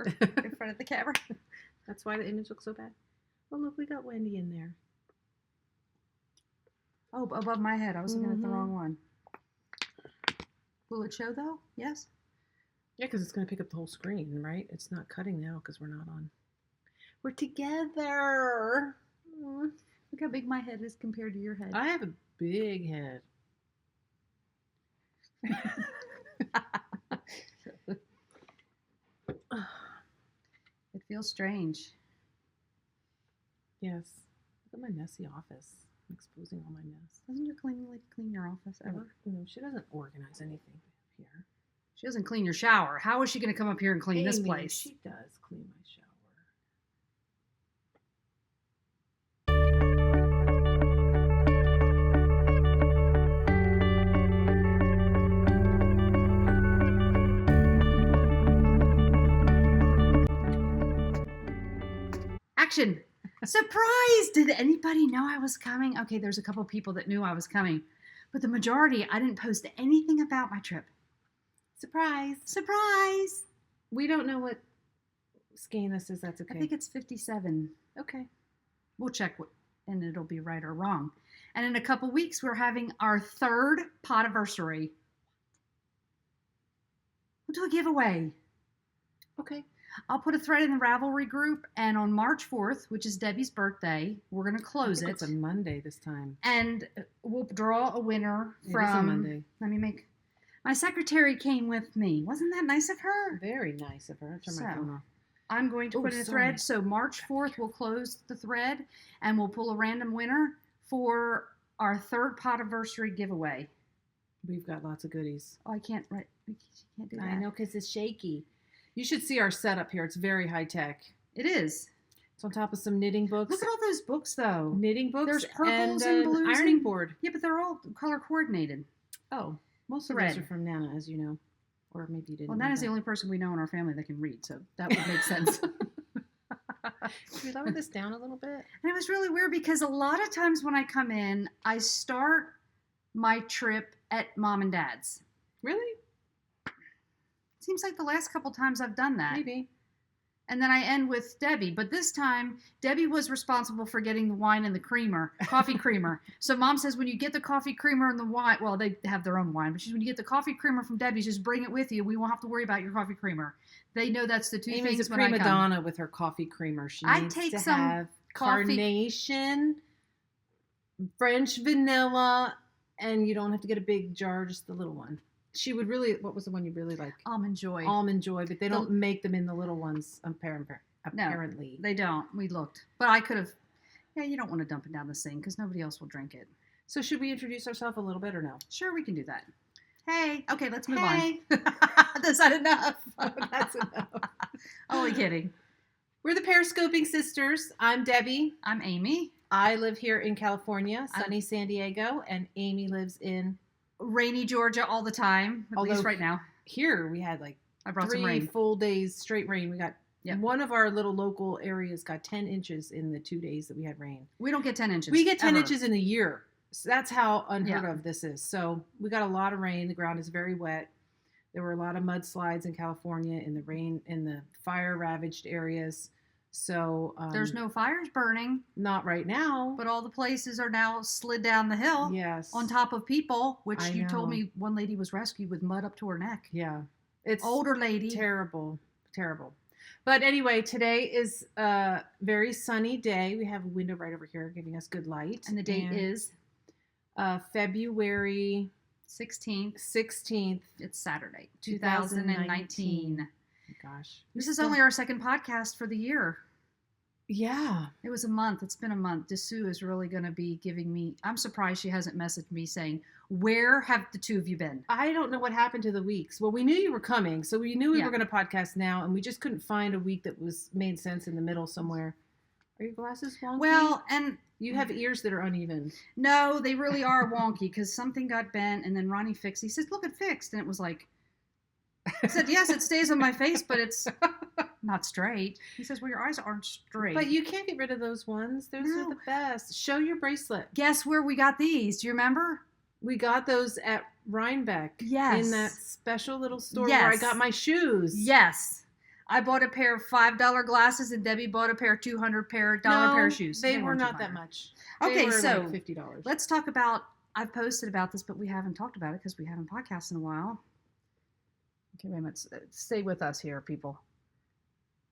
in front of the camera. That's why the image looks so bad. Oh, look, we got Wendy in there. Oh, above my head. I was looking at the wrong one. Will it show, though? Yes? Yeah, because it's going to pick up the whole screen, right? It's not cutting now because we're not on. We're together. Look how big my head is compared to your head. I have a big head. It feels strange. Yes. Look at my messy office. I'm exposing all my mess. Doesn't your cleaning lady clean your office ever? No, she doesn't organize anything here. She doesn't clean your shower. How is she going to come up here and clean this place? She does clean my shower. Action! Surprise! Did anybody know I was coming? Okay, there's a couple people that knew I was coming, but the majority, I didn't post anything about my trip. Surprise! Surprise! We don't know what Skein this is. That's okay. I think it's 57. Okay. We'll check and it'll be right or wrong. And in a couple weeks, we're having our 3rd podiversary. We'll do a giveaway. Okay. I'll put a thread in the Ravelry group, and on March 4th, which is Debbie's birthday, we're going to close it. It's a Monday this time. And we'll draw a winner from... It is a Monday. Let me make... My secretary came with me. Wasn't that nice of her? Very nice of her. Turn my phone off. I'm going to put in a thread. So March 4th, we'll close the thread, and we'll pull a random winner for our 3rd podiversary giveaway. We've got lots of goodies. Oh, I can't write. You can't do that. I know, because it's shaky. You should see our setup here. It's very high tech. It is. It's on top of some knitting books. Look at all those books, though. Knitting books. There's purples and blues. Ironing board. Yeah, but they're all color coordinated. Oh, most of those are from Nana, as you know. Or maybe you didn't. Well, Nana's the only person we know in our family that can read, so that would make sense. Can we lower this down a little bit? And it was really weird because a lot of times when I come in, I start my trip at Mom and Dad's. Really? Seems like the last couple times I've done that. Maybe. And then I end with Debbie. But this time, Debbie was responsible for getting the wine and the creamer, coffee creamer. So Mom says when you get the coffee creamer and the wine, well, they have their own wine, but she says when you get the coffee creamer from Debbie's, just bring it with you. We won't have to worry about your coffee creamer. They know that's the two Amy's things a when I prima come. donna with her coffee creamer. She needs to have carnation, French vanilla, and you don't have to get a big jar, just the little one. She would really, what was the one you really like? Almond Joy. Almond Joy, but they don't make them in the little ones, apparently. No, they don't. We looked. But I could have, you don't want to dump it down the sink because nobody else will drink it. So should we introduce ourselves a little bit or no? Sure, we can do that. Hey. Okay, let's move on. Hey. That's not enough. That's enough. Only kidding. We're the Periscoping Sisters. I'm Debbie. I'm Amy. I live here in California, sunny San Diego, and Amy lives in rainy Georgia all the time, at least right now. Here we had like I brought some rain. 3 full days straight rain. We got one of our little local areas got 10 inches in the 2 days that we had rain. We don't get 10 inches. We get 10 inches in a year. So that's how unheard of this is. So we got a lot of rain. The ground is very wet. There were a lot of mudslides in California in the rain, in the fire ravaged areas. So there's no fires burning. Not right now. But all the places are now slid down the hill. Yes. On top of people, which you told me one lady was rescued with mud up to her neck. Yeah. It's older lady. Terrible. Terrible. But anyway, today is a very sunny day. We have a window right over here giving us good light. And the date is? February 16th. It's Saturday, 2019. Gosh. This is only our 2nd podcast for the year. Yeah. It was a month. It's been a month. Dessou is really going to be giving me... I'm surprised she hasn't messaged me saying, where have the two of you been? I don't know what happened to the weeks. Well, we knew you were coming, so we knew we were going to podcast now, and we just couldn't find a week that made sense in the middle somewhere. Are your glasses wonky? Well, and... You have ears that are uneven. No, they really are wonky, because something got bent, and then Ronnie fixed. He says, look, it fixed. And it was like... I said, yes, it stays on my face, but it's not straight. He says, well, your eyes aren't straight. But you can't get rid of those ones. Those are the best. Show your bracelet. Guess where we got these? Do you remember? We got those at Rhinebeck. Yes. In that special little store where I got my shoes. Yes. I bought a pair of $5 glasses, and Debbie bought a pair of $200 pair of shoes. They were weren't not that 200. much. Okay, They were so like $50. let's talk about. I've posted about this, but we haven't talked about it because we haven't podcasted in a while. Okay, wait a minute. Stay with us here, people.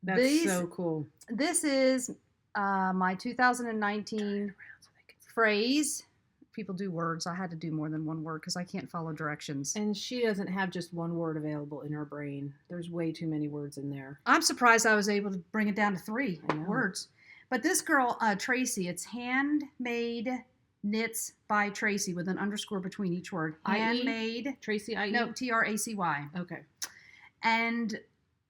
That's so cool. This is my 2019 phrase. People do words. I had to do more than one word because I can't follow directions. And she doesn't have just one word available in her brain. There's way too many words in there. I'm surprised I was able to bring it down to 3 words. But this girl, Tracy, it's handmade knits by Tracy with an underscore between each word. Handmade. Tracy, I. No, Tracy. Okay. And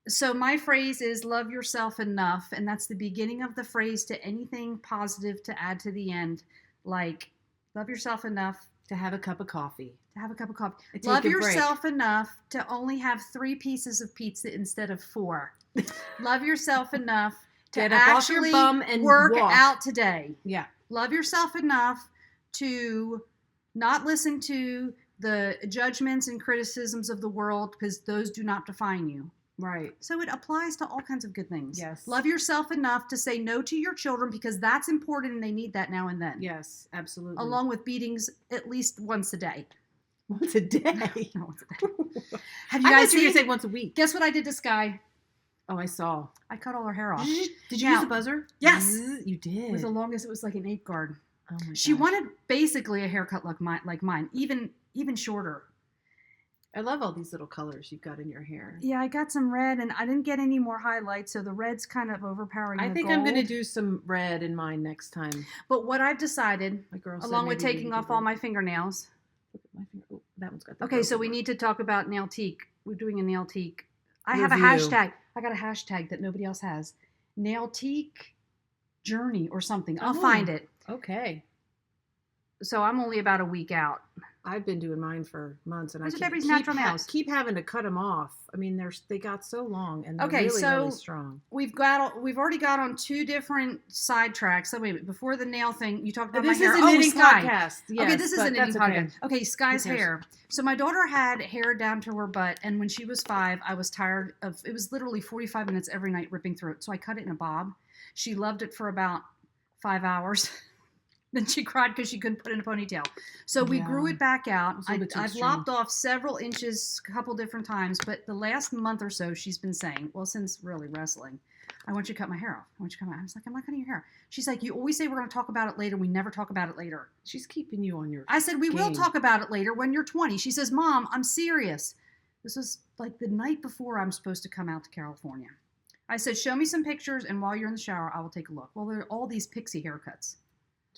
so my phrase is love yourself enough. And that's the beginning of the phrase to anything positive to add to the end. Like, love yourself enough to have a cup of coffee. Love yourself enough to only have 3 pieces of pizza instead of 4. Love yourself enough to get up off your bum and work walk out today. Yeah. Love yourself enough to not listen to the judgments and criticisms of the world because those do not define you. Right. So it applies to all kinds of good things. Yes. Love yourself enough to say no to your children because that's important and they need that now and then. Yes, absolutely. Along with beatings at least once a day. Once a day? No, once a day. Have you I guys thought you were seen? going to say once a week. Guess what I did to Sky? Oh, I saw. I cut all her hair off. Did you Now- use the buzzer? Yes. You did. It was the longest. It was like an 8 guard. Oh my She gosh. wanted basically a haircut like mine, even shorter. I love all these little colors you've got in your hair. Yeah, I got some red, and I didn't get any more highlights, so the red's kind of overpowering. I the think gold. I'm going to do some red in mine next time. But what I've decided, My girl said along with maybe we taking could off do all red. my fingernails. Look at my finger. Oh, that one's got the Okay, so broken we one. need to talk about nail teak. We're doing a nail teak. I have a Review. hashtag. I got a hashtag that nobody else has. Nail teak journey or something. I'll Oh. find it. Okay. So I'm only about a week out. I've been doing mine for months, and Those I are keep, Debbie's natural nails. keep having to cut them off. I mean, they got so long, and they're Okay, really, so really strong. We've already got on 2 different sidetracks. So wait a minute, before the nail thing, you talked about This my hair. is a knitting Sky. podcast. Okay, Yes, this is but a knitting that's okay. podcast. Okay, Sky's Who cares? hair. So my daughter had hair down to her butt, and when she was 5, I was tired of. It was literally 45 minutes every night ripping through it. So I cut it in a bob. She loved it for about 5 hours. Then she cried because she couldn't put it in a ponytail. So we grew Yeah. it back out. It's a little bit too I've extreme. lopped off several inches a couple different times, but the last month or so she's been saying, well, since really wrestling, I want you to cut my hair off. I want you to cut my hair. I was like, I'm not cutting your hair. She's like, you always say we're going to talk about it later. We never talk about it later. She's keeping you on your. I said, we will game. talk about it later when you're 20. She says, Mom, I'm serious. This was like the night before I'm supposed to come out to California. I said, show me some pictures, and while you're in the shower, I will take a look. Well, there are all these pixie haircuts.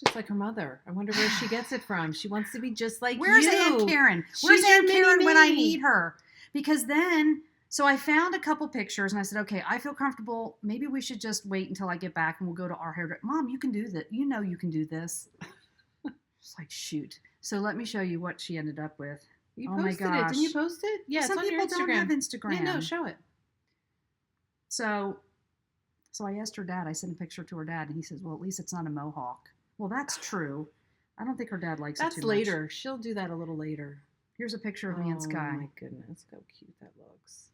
Just like her mother. I wonder where she gets it from. She wants to be just like Where's you. Aunt Karen? Where's She's your Aunt Karen when I mini-me. need her? Because then, so I found a couple pictures, and I said, okay, I feel comfortable. Maybe we should just wait until I get back, and we'll go to our hair. Mom, you can do that. You know you can do this. It's like, shoot. So let me show you what she ended up with. You Oh my posted it. gosh. Didn't you post it? Yeah, Some it's on your people Instagram. don't have Instagram. Yeah, no, show it. So I asked her dad. I sent a picture to her dad, and he says, well, at least it's not a mohawk. Well, that's true. I don't think her dad likes That's it too later. much. She'll do that a little later. Here's a picture of me and Sky. Oh my goodness, how cute that looks.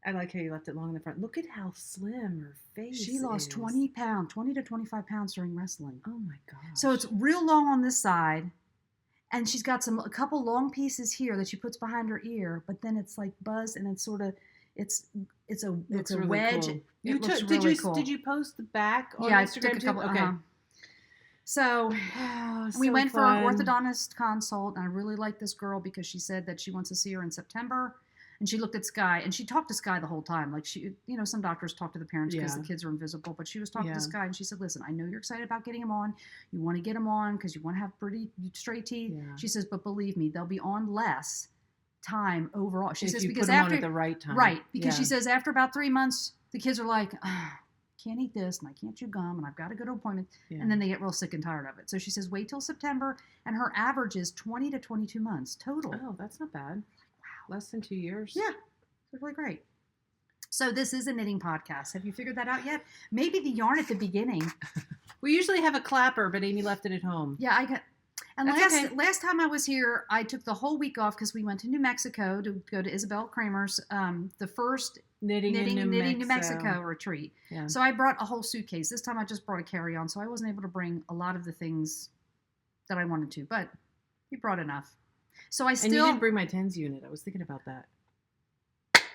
I like how you left it long in the front. Look at how slim her face She lost is. 20 to 25 pounds during wrestling. Oh my gosh. So it's real long on this side, and she's got a couple long pieces here that she puts behind her ear, but then it's like buzzed, and it's sort of it's a Looks a really wedge. cool. It You looks took, really did you cool. did you post the back on Yeah, I Instagram took a too? couple. Okay. So Oh, we so went for an fun. orthodontist consult, and I really like this girl because she said that she wants to see her in September. And she looked at Sky, and she talked to Sky the whole time. Like some doctors talk to the parents because Yeah. the kids are invisible, but she was talking Yeah. to Sky, and she said, "Listen, I know you're excited about getting them on. You want to get them on because you want to have pretty straight teeth." Yeah. She says, "But believe me, they'll be on less time overall." She If says you because put 'em on after at the right time. right, because she Yeah. says after about 3 months, the kids are like, can't eat this, and I can't chew gum, and I've got to go to appointments. Yeah. And then they get real sick and tired of it. So she says, wait till September, and her average is 20 to 22 months total. Oh, that's not bad. Wow. Less than 2 years. Yeah, it's really great. So this is a knitting podcast. Have you figured that out yet? Maybe the yarn at the beginning. We usually have a clapper, but Amy left it at home. Yeah, And That's okay. last time I was here, I took the whole week off because we went to New Mexico to go to Isabel Kramer's, the first Knitting in New Mexico retreat. Yeah. So I brought a whole suitcase. This time I just brought a carry-on, so I wasn't able to bring a lot of the things that I wanted to, but we brought enough. So I still. And you didn't bring my tens unit. I was thinking about that.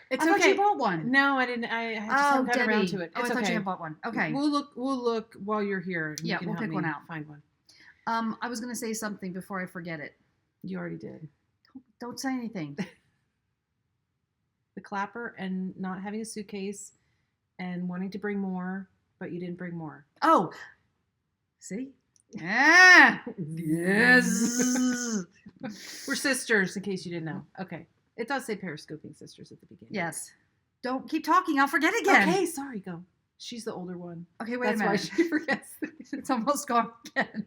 It's I okay. thought you bought one. No, I didn't. I just haven't gotten around to it. I thought you had bought one. Okay. We'll look while you're here. And Yeah, you can we'll help pick one me out. Find one. I was going to say something before I forget it. You already did. Don't say anything. The clapper and not having a suitcase and wanting to bring more, but you didn't bring more. Oh, see? Yeah. Yes. We're sisters, in case you didn't know. Okay. It does say periscoping sisters at the beginning. Yes. Don't keep talking. I'll forget again. Okay, sorry, go. She's the older one. Okay, wait a minute. That's why she forgets. It's almost gone again.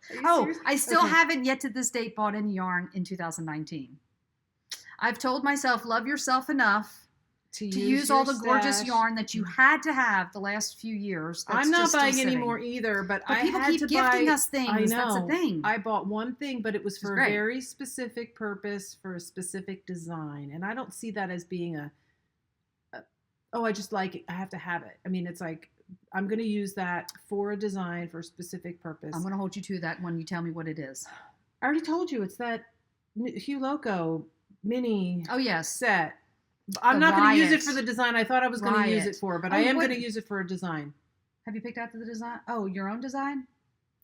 Serious? I still haven't yet to this date bought any yarn in 2019. I've told myself, love yourself enough to use all the gorgeous yarn that you had to have the last few years. I'm not buying any more either, but I people had keep to gifting buy, us things. I know. That's the thing. I bought one thing, but it was for a great. very specific purpose, for a specific design. And I don't see that as being I just like it. I have to have it. I mean, it's like, I'm going to use that for a design for a specific purpose. I'm going to hold you to that when you tell me what it is. I already told you. It's that Hugh Loco mini set. I'm not going to use it for the design I thought I was going to use it for, but I am going to use it for a design. Have you picked out the design? Oh, your own design?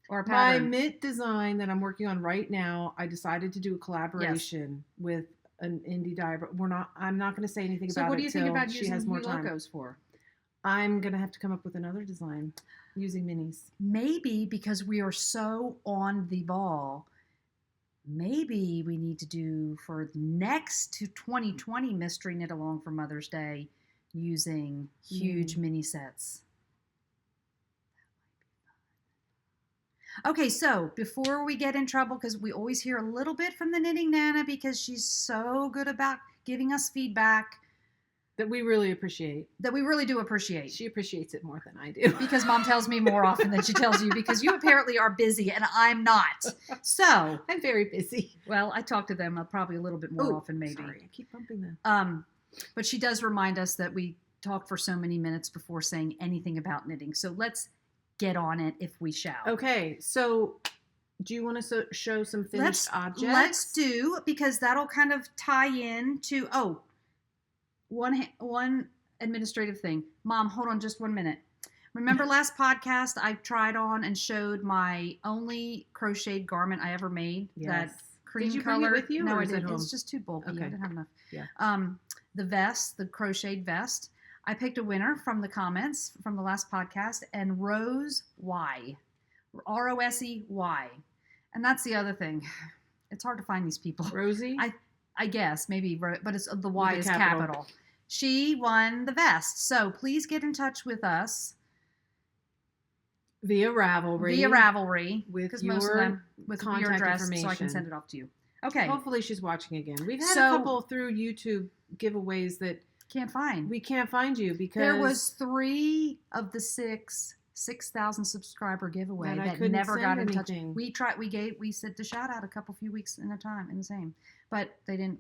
Or a My pattern? mitt design that I'm working on right now, I decided to do a collaboration with an indie dyer, but I'm not going to say anything about it. So what do you think about she using has more Hugh time. Locos for? I'm going to have to come up with another design using minis. Maybe because we are so on the ball, maybe we need to do for next to 2020 Mystery Knit Along for Mother's Day using huge mini sets. Okay, so before we get in trouble, because we always hear a little bit from the Knitting Nana because she's so good about giving us feedback. That we really appreciate. That we really do appreciate. She appreciates it more than I do. Because Mom tells me more often than she tells you, because you apparently are busy and I'm not. So I'm very busy. Well, I talk to them probably a little bit more often, maybe. Sorry, I keep bumping them. But she does remind us that we talk for so many minutes before saying anything about knitting. So let's get on it if we shall. Okay, so do you want to show some finished objects? Let's do, because that'll kind of tie in to, one administrative thing. Mom, hold on just 1 minute. Remember last podcast I tried on and showed my only crocheted garment I ever made? Yes. That cream Did you color. bring it with you? No, or I is it didn't. home? It's just too bulky. Okay. I didn't have enough. Yeah. The vest, the crocheted vest. I picked a winner from the comments from the last podcast, and Rose Y. Rosey. And that's the other thing. It's hard to find these people. Rosie? I guess, maybe, but it's the Y With is a capital. She won the vest. So please get in touch with us. Via Ravelry. With because your most of them with your contact address, so I can information. send it off to you. Okay. Hopefully she's watching again. We've had So- a couple through YouTube giveaways that Can't find. we can't find you because There was 3 of the 6,000 subscriber giveaway That I that couldn't never got in send touch. anything. We said the shout out a few weeks in the same, but they didn't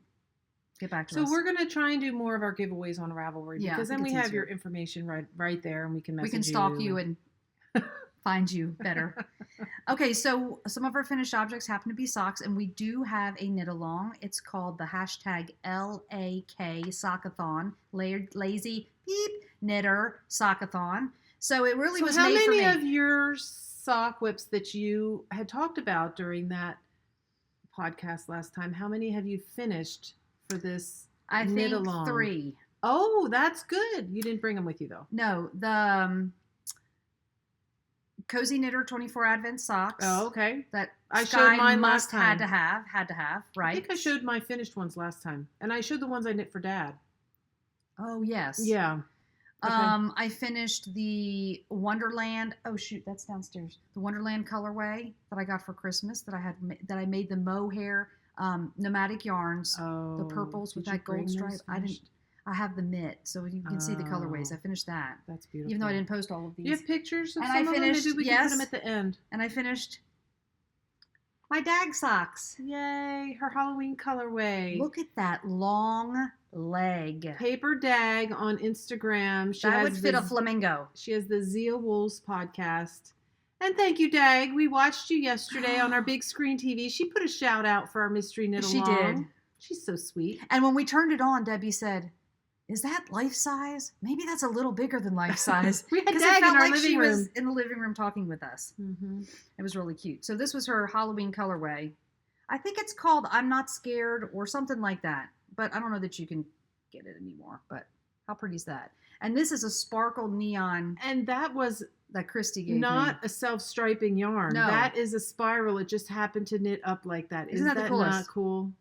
get back to us. So we're going to try and do more of our giveaways on Ravelry Yeah, because I then think we it's have your easier. information right there and we can message you. We can stalk you and find you better. Okay, so some of our finished objects happen to be socks, and we do have a knit along. It's called the hashtag LAK Sockathon, Lazy Beep Knitter Sockathon. So it really was how made for me. many of your sock whips that you had talked about during that podcast last time, how many have you finished for this I knit think along? 3. Oh, that's good. You didn't bring them with you though. No, the Cozy Knitter 24 Advent socks. Oh, okay. That I showed Skein mine must last time. had to have, right? I think I showed my finished ones last time, and I showed the ones I knit for Dad. Oh yes. Yeah. Okay. I finished the Wonderland. Oh shoot, that's downstairs. The Wonderland colorway that I got for Christmas that I made the mohair nomadic yarns. Oh, The purples with did you that gold bring those stripe. finished? I have the mitt, so you can see the colorways. Oh. I finished that, That's beautiful. even though I didn't post all of these. Do you have pictures of And some I of them? finished- Maybe we can yes. put them at the end. And I finished My dag socks. Yay, her Halloween colorway. Look at that long leg. Paper Dag on Instagram. That would fit a flamingo. She has the Zia Wolves podcast. And thank you, Dag. We watched you yesterday on our big screen TV. She put a shout out for our mystery knit along. She did. She's so sweet. And when we turned it on, Debbie said, "Is that life size? Maybe that's a little bigger than life size." We had Because Dag it felt in our like living she room. was in the living room talking with us. Mm-hmm. It was really cute. So this was her Halloween colorway. I think it's called "I'm Not Scared" or something like that. But I don't know that you can get it anymore. But how pretty is that? And this is a sparkle neon And that was that Christy gave me. not a self-striping yarn. No. That is a spiral. It just happened to knit up like that. Isn't that the not coolest? cool?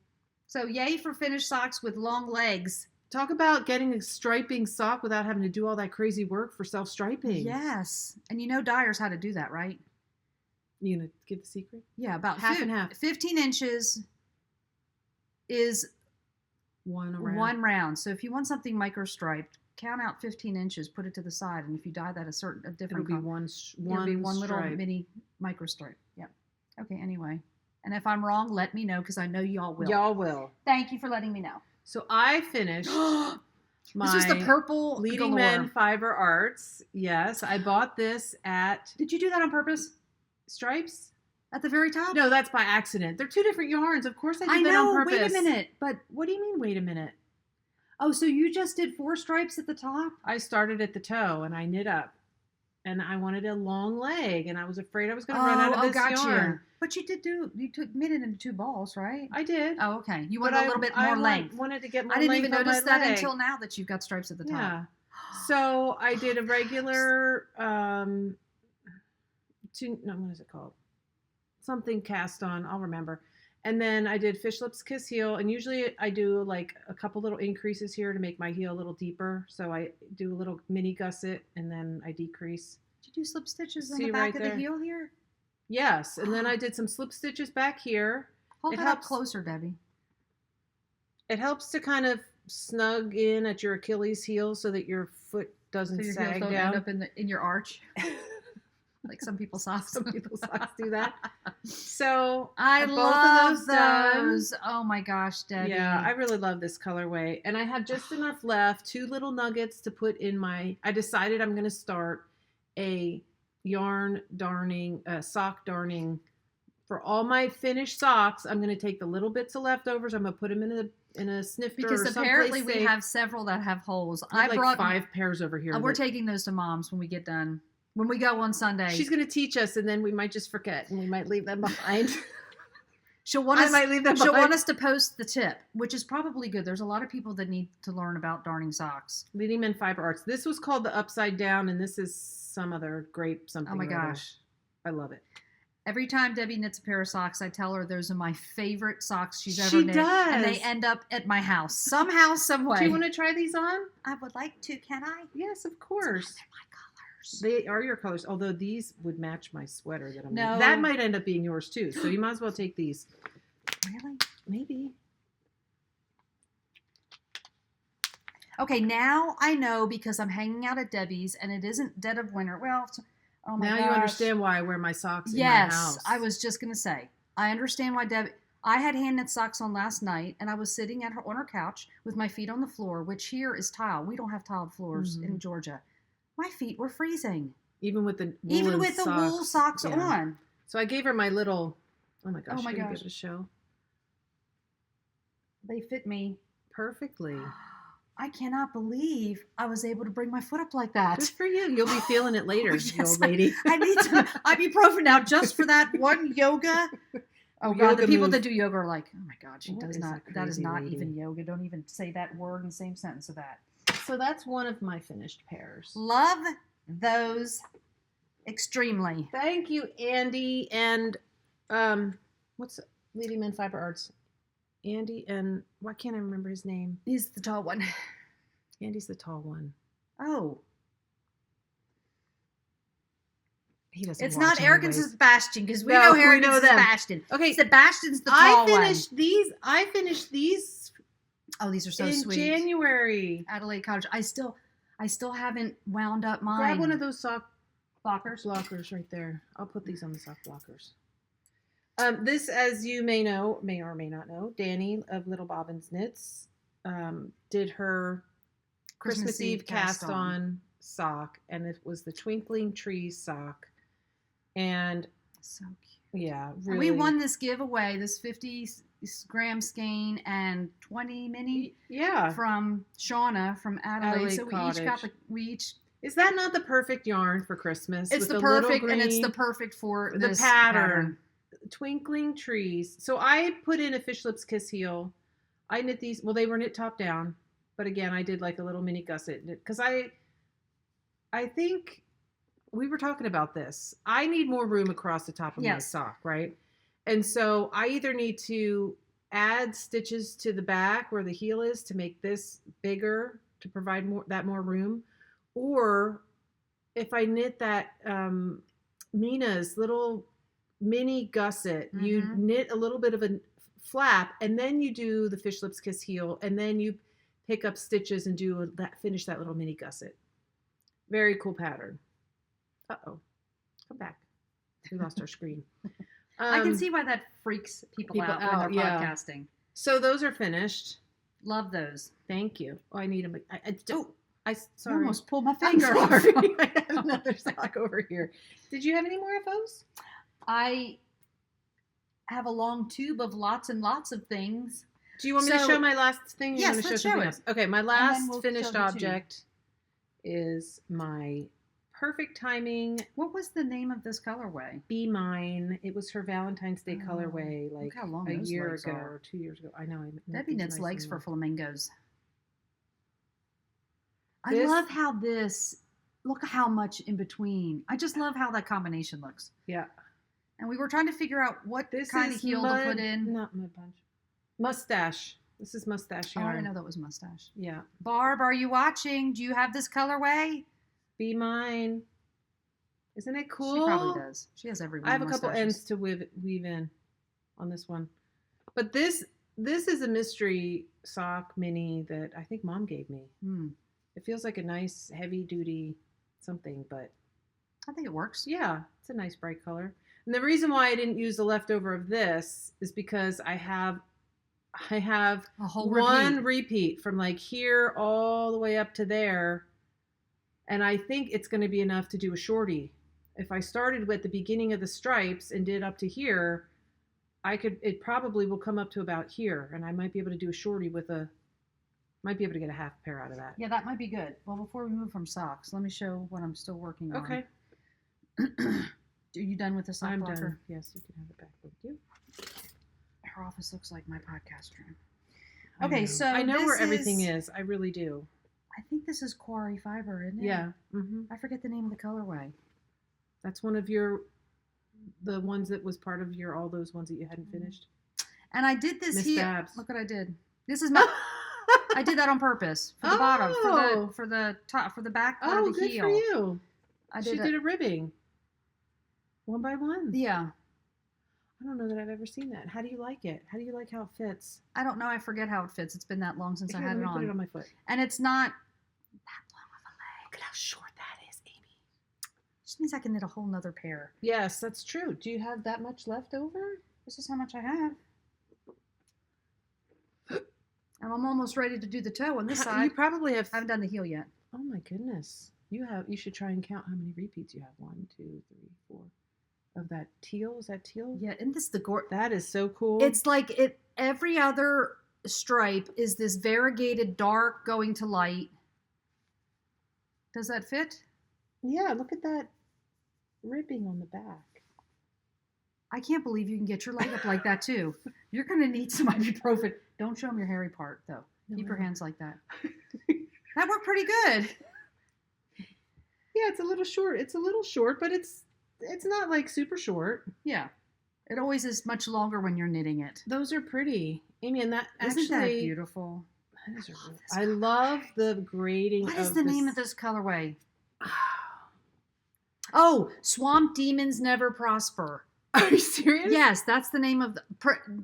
So yay for finished socks with long legs. Talk about getting a striping sock without having to do all that crazy work for self-striping. Yes. And you know dyers how to do that, right? You gonna give the secret? Yeah, about Half and half. 15 inches is One around. one round. So if you want something micro-striped, count out 15 inches, put it to the side, and if you dye that a It'll different be color, one it'll be one little stripe. mini micro-stripe. Yep. Okay, anyway. And if I'm wrong, let me know, because I know y'all will. Y'all will. Thank you for letting me know. So I finished This my was the purple Leading galore. Men Fiber Arts. Yes, I bought this at Did you do that on purpose? Stripes. At the very top? No, that's by accident. They're two different yarns. Of course I did I that know. on purpose. Wait a minute. But, What do you mean, wait a minute? oh, so you just did 4 stripes at the top? I started at the toe and I knit up. And I wanted a long leg and I was afraid I was going to run out of this yarn. But you made it into 2 balls, right? I did. Oh, okay. You But wanted a little bit more length. wanted to get more I didn't length even on notice my that leg. until now that you've got stripes at the top. Yeah. So I did a regular, what is it called? Something cast on, I'll remember. And then I did fish lips, kiss heel. And usually I do like a couple little increases here to make my heel a little deeper. So I do a little mini gusset and then I decrease. Did you do slip stitches on See the back right of there? the heel here? Yes. And then I did some slip stitches back here. Hold It that up helps. closer, Debbie. It helps to kind of snug in at your Achilles heel so that your foot doesn't So your sag heels don't down. end up in your arch. Like some people's socks. Some people's socks do that. So I both love of those done. those. Oh my gosh, Debbie. Yeah, I really love this colorway. And I have just enough left, 2 little nuggets to put in I decided I'm going to start a yarn darning, sock darning. For all my finished socks, I'm going to take the little bits of leftovers. I'm going to put them in a snifter Because or apparently someplace we safe. have several that have holes. I have like brought 5 pairs over here. We're that- taking those to Mom's when we get done. When we go on Sunday. She's going to teach us, and then we might just forget, and we might leave them behind. She'll want I us. might leave them She'll behind. want us to post the tip, which is probably good. There's a lot of people that need to learn about darning socks. Leading Men Fiber Arts. This was called the Upside Down, and this is some other grape something. Oh my or other. gosh. I love it. Every time Debbie knits a pair of socks, I tell her those are my favorite socks she's ever She knit. does. And they end up at my house. Somehow, some way. Do you want to try these on? I would like to, can I? Yes, of course. They're my colors. They are your colors, although these would match my sweater that I'm No. wearing. That might end up being yours too, so you might as well take these. Really? Maybe. Okay, now I know because I'm hanging out at Debbie's and it isn't dead of winter. Well, oh my Now gosh. you understand why I wear my socks in my Yes, house. I was just going to say. I understand why Debbie... I had hand knit socks on last night, and I was sitting on her couch with my feet on the floor, which here is tile. We don't have tiled floors in Georgia. My feet were freezing. Even with the Even with the wool socks yeah. on. So I gave her my little, oh my gosh, Oh my you gonna gosh. give it a show? They fit me. Perfectly. I cannot believe I was able to bring my foot up like that. Good for you. You'll be feeling it later, Oh, you yes, old lady. I need some ibuprofen now just for that one yoga. Oh God, Yoga the people move. that do yoga are like, oh my God, she What does is not. that That is crazy not lady? even yoga. Don't even say that word in the same sentence of that. So that's one of my finished pairs. Love those extremely. Thank you, Andy. And what's Leading Men Fiber Arts? Andy and why can't I remember his name? He's the tall one. Andy's the tall one. Oh, He doesn't. it's watch not Eric and anyways. Sebastian because we No, know we Eric know and them. Sebastian. Okay, Sebastian's the tall I finished these. one. Oh, these are so in sweet. January. Adelaide Cottage. I still haven't wound up mine. Grab one of those sock blockers. blockers right there. I'll put these on the sock blockers. This, as you may know, may or may not know, Danny of Little Bobbins Knits did her Christmas Eve cast on sock, and it was the Twinkling Trees sock. And so cute. Yeah, And really. we won this giveaway, this 50-gram skein and 20 mini. Yeah. From Shauna from Adelaide. So we each. Is that not the perfect yarn for Christmas? It's the perfect, and it's the perfect for the this pattern. Twinkling Trees. So I put in a Fish Lips Kiss heel. I knit these. Well, they were knit top down, but again, I did like a little mini gusset because I think we were talking about this. I need more room across the top of my sock, right? And so I either need to add stitches to the back where the heel is to make this bigger to provide more room, or if I knit that Mina's little mini gusset, you knit a little bit of a flap, and then you do the Fish Lips Kiss heel, and then you pick up stitches and finish that little mini gusset. Very cool pattern. Uh-oh. Come back. We lost our screen. I can see why that freaks people out when they're podcasting. So those are finished. Love those. Thank you. Oh, I need them. I sorry. almost pulled my finger. I have another sock over here. Did you have any more of those? I have a long tube of lots and lots of things. Do you want me to show my last thing? Yes, let's show it. Okay, my last finished object is my Perfect Timing. What was the name of this colorway? Be Mine. It was her Valentine's Day colorway like a year ago or 2 years ago. I know. Debbie knits legs for flamingos. I love how look how much in between. I just love how that combination looks. Yeah. And we were trying to figure out what kind of heel to put in. Not Mud Punch. Mustache. This is mustache yarn. Oh, I didn't know that was mustache. Yeah. Barb, are you watching? Do you have this colorway? Be Mine. Isn't it cool? She probably does. She has every one. I have a couple ends to weave in on this one. But this is a mystery sock mini that I think Mom gave me. It feels like a nice heavy duty something, but I think it works. Yeah, it's a nice bright color. And the reason why I didn't use the leftover of this is because I have a whole repeat from like here all the way up to there. And I think it's going to be enough to do a shorty. If I started with the beginning of the stripes and did up to here, it probably will come up to about here. And I might be able to do a shorty might be able to get a half pair out of that. Yeah, that might be good. Well, before we move from socks, let me show what I'm still working on. Okay. Are you done with the sock blocker? Done. Yes, you can have it back. Thank you. Her office looks like my podcast room. Okay, so I know where everything is. I really do. I think this is quarry fiber, isn't it? Yeah. I forget the name of the colorway. That's one of the ones that was part of all those ones that you hadn't finished. And I did this Miss here. Babs. Look what I did. This is my. I did that on purpose for the bottom, for the top, for the back part of the heel. Oh, good for you. She did a ribbing. One by one. Yeah. I don't know that I've ever seen that. How do you like it? How do you like how it fits? I don't know. I forget how it fits. It's been that long since I had it on. Put it on my foot. And it's not that long of a leg. Look at how short that is, Amy. Just means I can knit a whole nother pair. Yes, that's true. Do you have that much left over? This is how much I have. And I'm almost ready to do the toe on this side. You probably have. I haven't done the heel yet. Oh my goodness. You should try and count how many repeats you have. 1, 2, 3, 4. Of that teal. Is that teal? Yeah, isn't this the That is so cool. It's like every other stripe is this variegated dark going to light. Does that fit? Yeah, look at that ribbing on the back. I can't believe you can get your leg up like that too. You're going to need some ibuprofen. Don't show them your hairy part though. Keep your hands like that. That worked pretty good. Yeah, it's a little short. It's a little short, but it's not like super short. Yeah. It always is much longer when you're knitting it. Those are pretty. Amy, and that Isn't that beautiful? I love the grading. What is the name of this colorway? Oh, Swamp Demons Never Prosper. Are you serious? Yes, that's the name of the.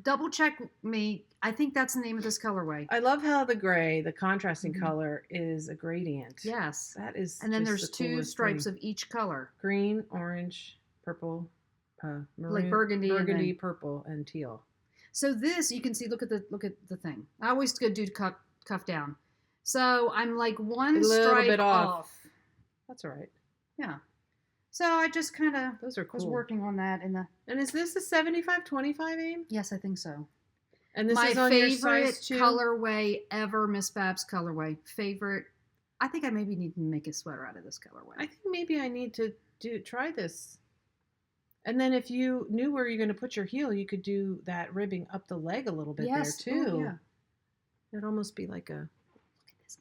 Double check me. I think that's the name of this colorway. I love how the gray, the contrasting color, is a gradient. Yes. That is. And then there's 2 stripes of each color. Green, orange, purple, maroon, burgundy, burgundy, purple, and teal. So this, you can see, look at the thing. I always go do cuff down. So I'm like one stripe bit off. That's all right. Yeah. So I just kind of Those are cool. was working on that in the. And is this a 75/25 aim? Yes, I think so. And this my is on favorite your size 2? colorway ever, Miss Babs colorway. Favorite. I think I maybe need to make a sweater out of this colorway. I think maybe I need to try this. And then if you knew where you're going to put your heel, you could do that ribbing up the leg a little bit there too. Oh, yeah. It'd almost be like a. Look at this.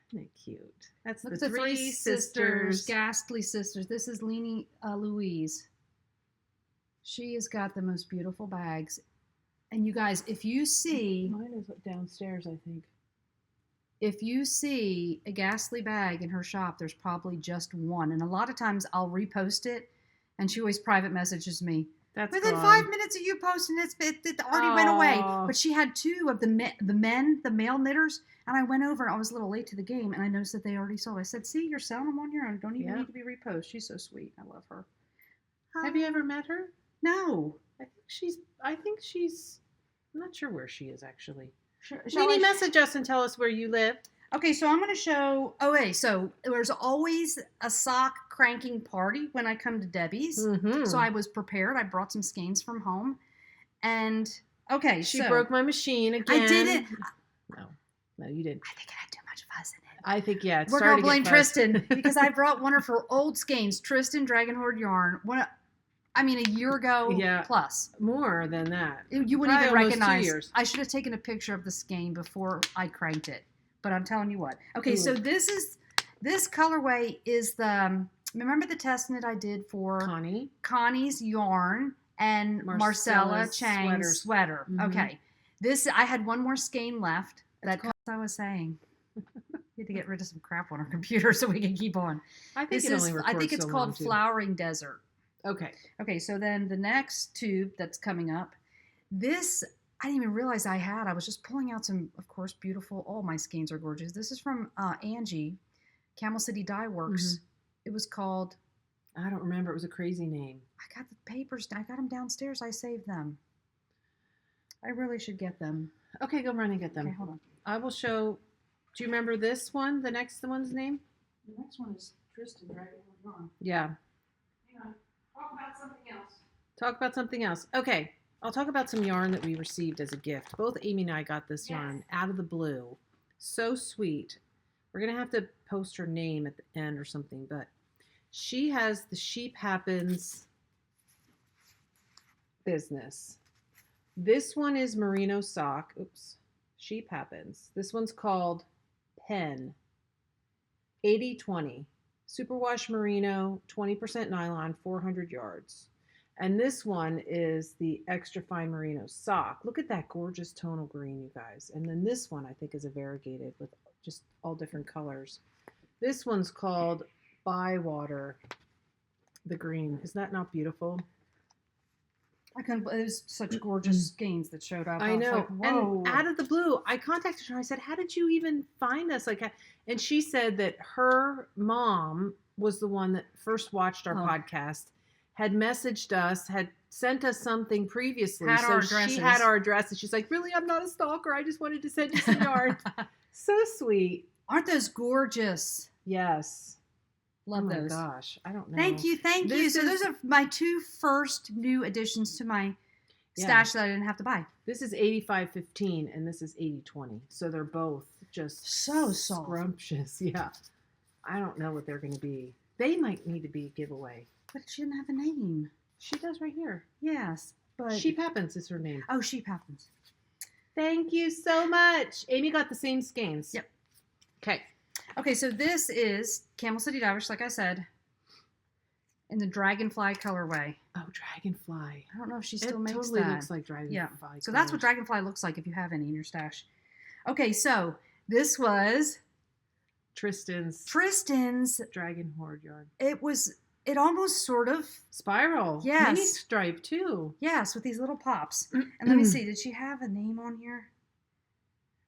Isn't that cute? That's Look the at the three sisters. Ghastly sisters. This is Leanie Louise. She has got the most beautiful bags. And you guys, if you see... Mine is downstairs, I think. If you see a Ghastly bag in her shop, there's probably just one. And a lot of times I'll repost it, and she always private messages me. That's Within gone. 5 minutes of you posting it already went away. But she had 2 of the male knitters, and I went over, and I was a little late to the game, and I noticed that they already sold. I said, see, you're selling them on your own. Don't even need to be reposted. She's so sweet. I love her. Have you ever met her? No. I think she's, I'm not sure where she is actually. Shall Maybe I message us and tell us where you live. Okay, so I'm going to show, so there's always a sock cranking party when I come to Debbie's. Mm-hmm. So I was prepared. I brought some skeins from home. And, okay, She broke my machine again. I didn't. No, you didn't. I think it had too much fuzz in it. I think, yeah. We're going to blame Tristan because I brought one of her old skeins, Tristan Dragon Horde yarn. A year ago plus. More than that. You wouldn't Probably even almost 2 recognize. years. I should have taken a picture of the skein before I cranked it. But I'm telling you what. Okay, so this colorway is remember the test knit I did for Connie's yarn and Marcella Chang's sweater. Mm-hmm. Okay. I had one more skein left. That's I was saying. We had to get rid of some crap on our computer so we can keep on. I think it's called Flowering Desert. Okay, so then the next tube that's coming up, this I didn't even realize I had. I was just pulling out some, of course, beautiful. All my skeins are gorgeous. This is from Angie, Camel City Dye Works. Mm-hmm. It was called... I don't remember. It was a crazy name. I got the papers. I got them downstairs. I saved them. I really should get them. Okay, go run and get them. Okay, hold on. I will show... Do you remember this one? The next one's name? The next one is Tristan, right? Yeah. Hang on. Talk about something else. Talk about something else. Okay. I'll talk about some yarn that we received as a gift. Both Amy and I got this yarn out of the blue. So sweet. We're going to have to post her name at the end or something, but she has the Sheep Happens business. This one is merino sock. Oops. Sheep Happens. This one's called Pen. 80/20. Superwash merino, 20% nylon, 400 yards. And this one is the extra fine merino sock. Look at that gorgeous tonal green, you guys. And then this one I think is a variegated with just all different colors. This one's called Bywater, the green. Isn't that not beautiful? It was such gorgeous skeins that showed up. I know. Like, whoa. And out of the blue, I contacted her. I said, how did you even find us? And she said that her mom was the one that first watched our podcast, had messaged us, had sent us something previously. She had our address, and she's like, really, I'm not a stalker. I just wanted to send you some yarn. So sweet. Aren't those gorgeous? Yes. Love those. Oh my gosh. I don't know. Thank you. So those are my 2 first new additions to my stash that I didn't have to buy. This is 85/15 and this is 80/20. So they're both just so soft. Scrumptious. Yeah. I don't know what they're going to be. They might need to be a giveaway. But she didn't have a name. She does right here. Yes, but... Sheep Happens is her name. Oh, Sheep Happens. Thank you so much. Amy got the same skeins. Yep. Okay, so this is Camel City Dye Works, like I said, in the Dragonfly colorway. Oh, Dragonfly. I don't know if she still makes that. It totally looks like Dragonfly. Yeah. So that's what Dragonfly looks like if you have any in your stash. Okay, so this was... Tristan's Dragon Horde yarn. It almost sort of... Spiral. Yes. Mini stripe, too. Yes, with these little pops. And let me see. Did she have a name on here?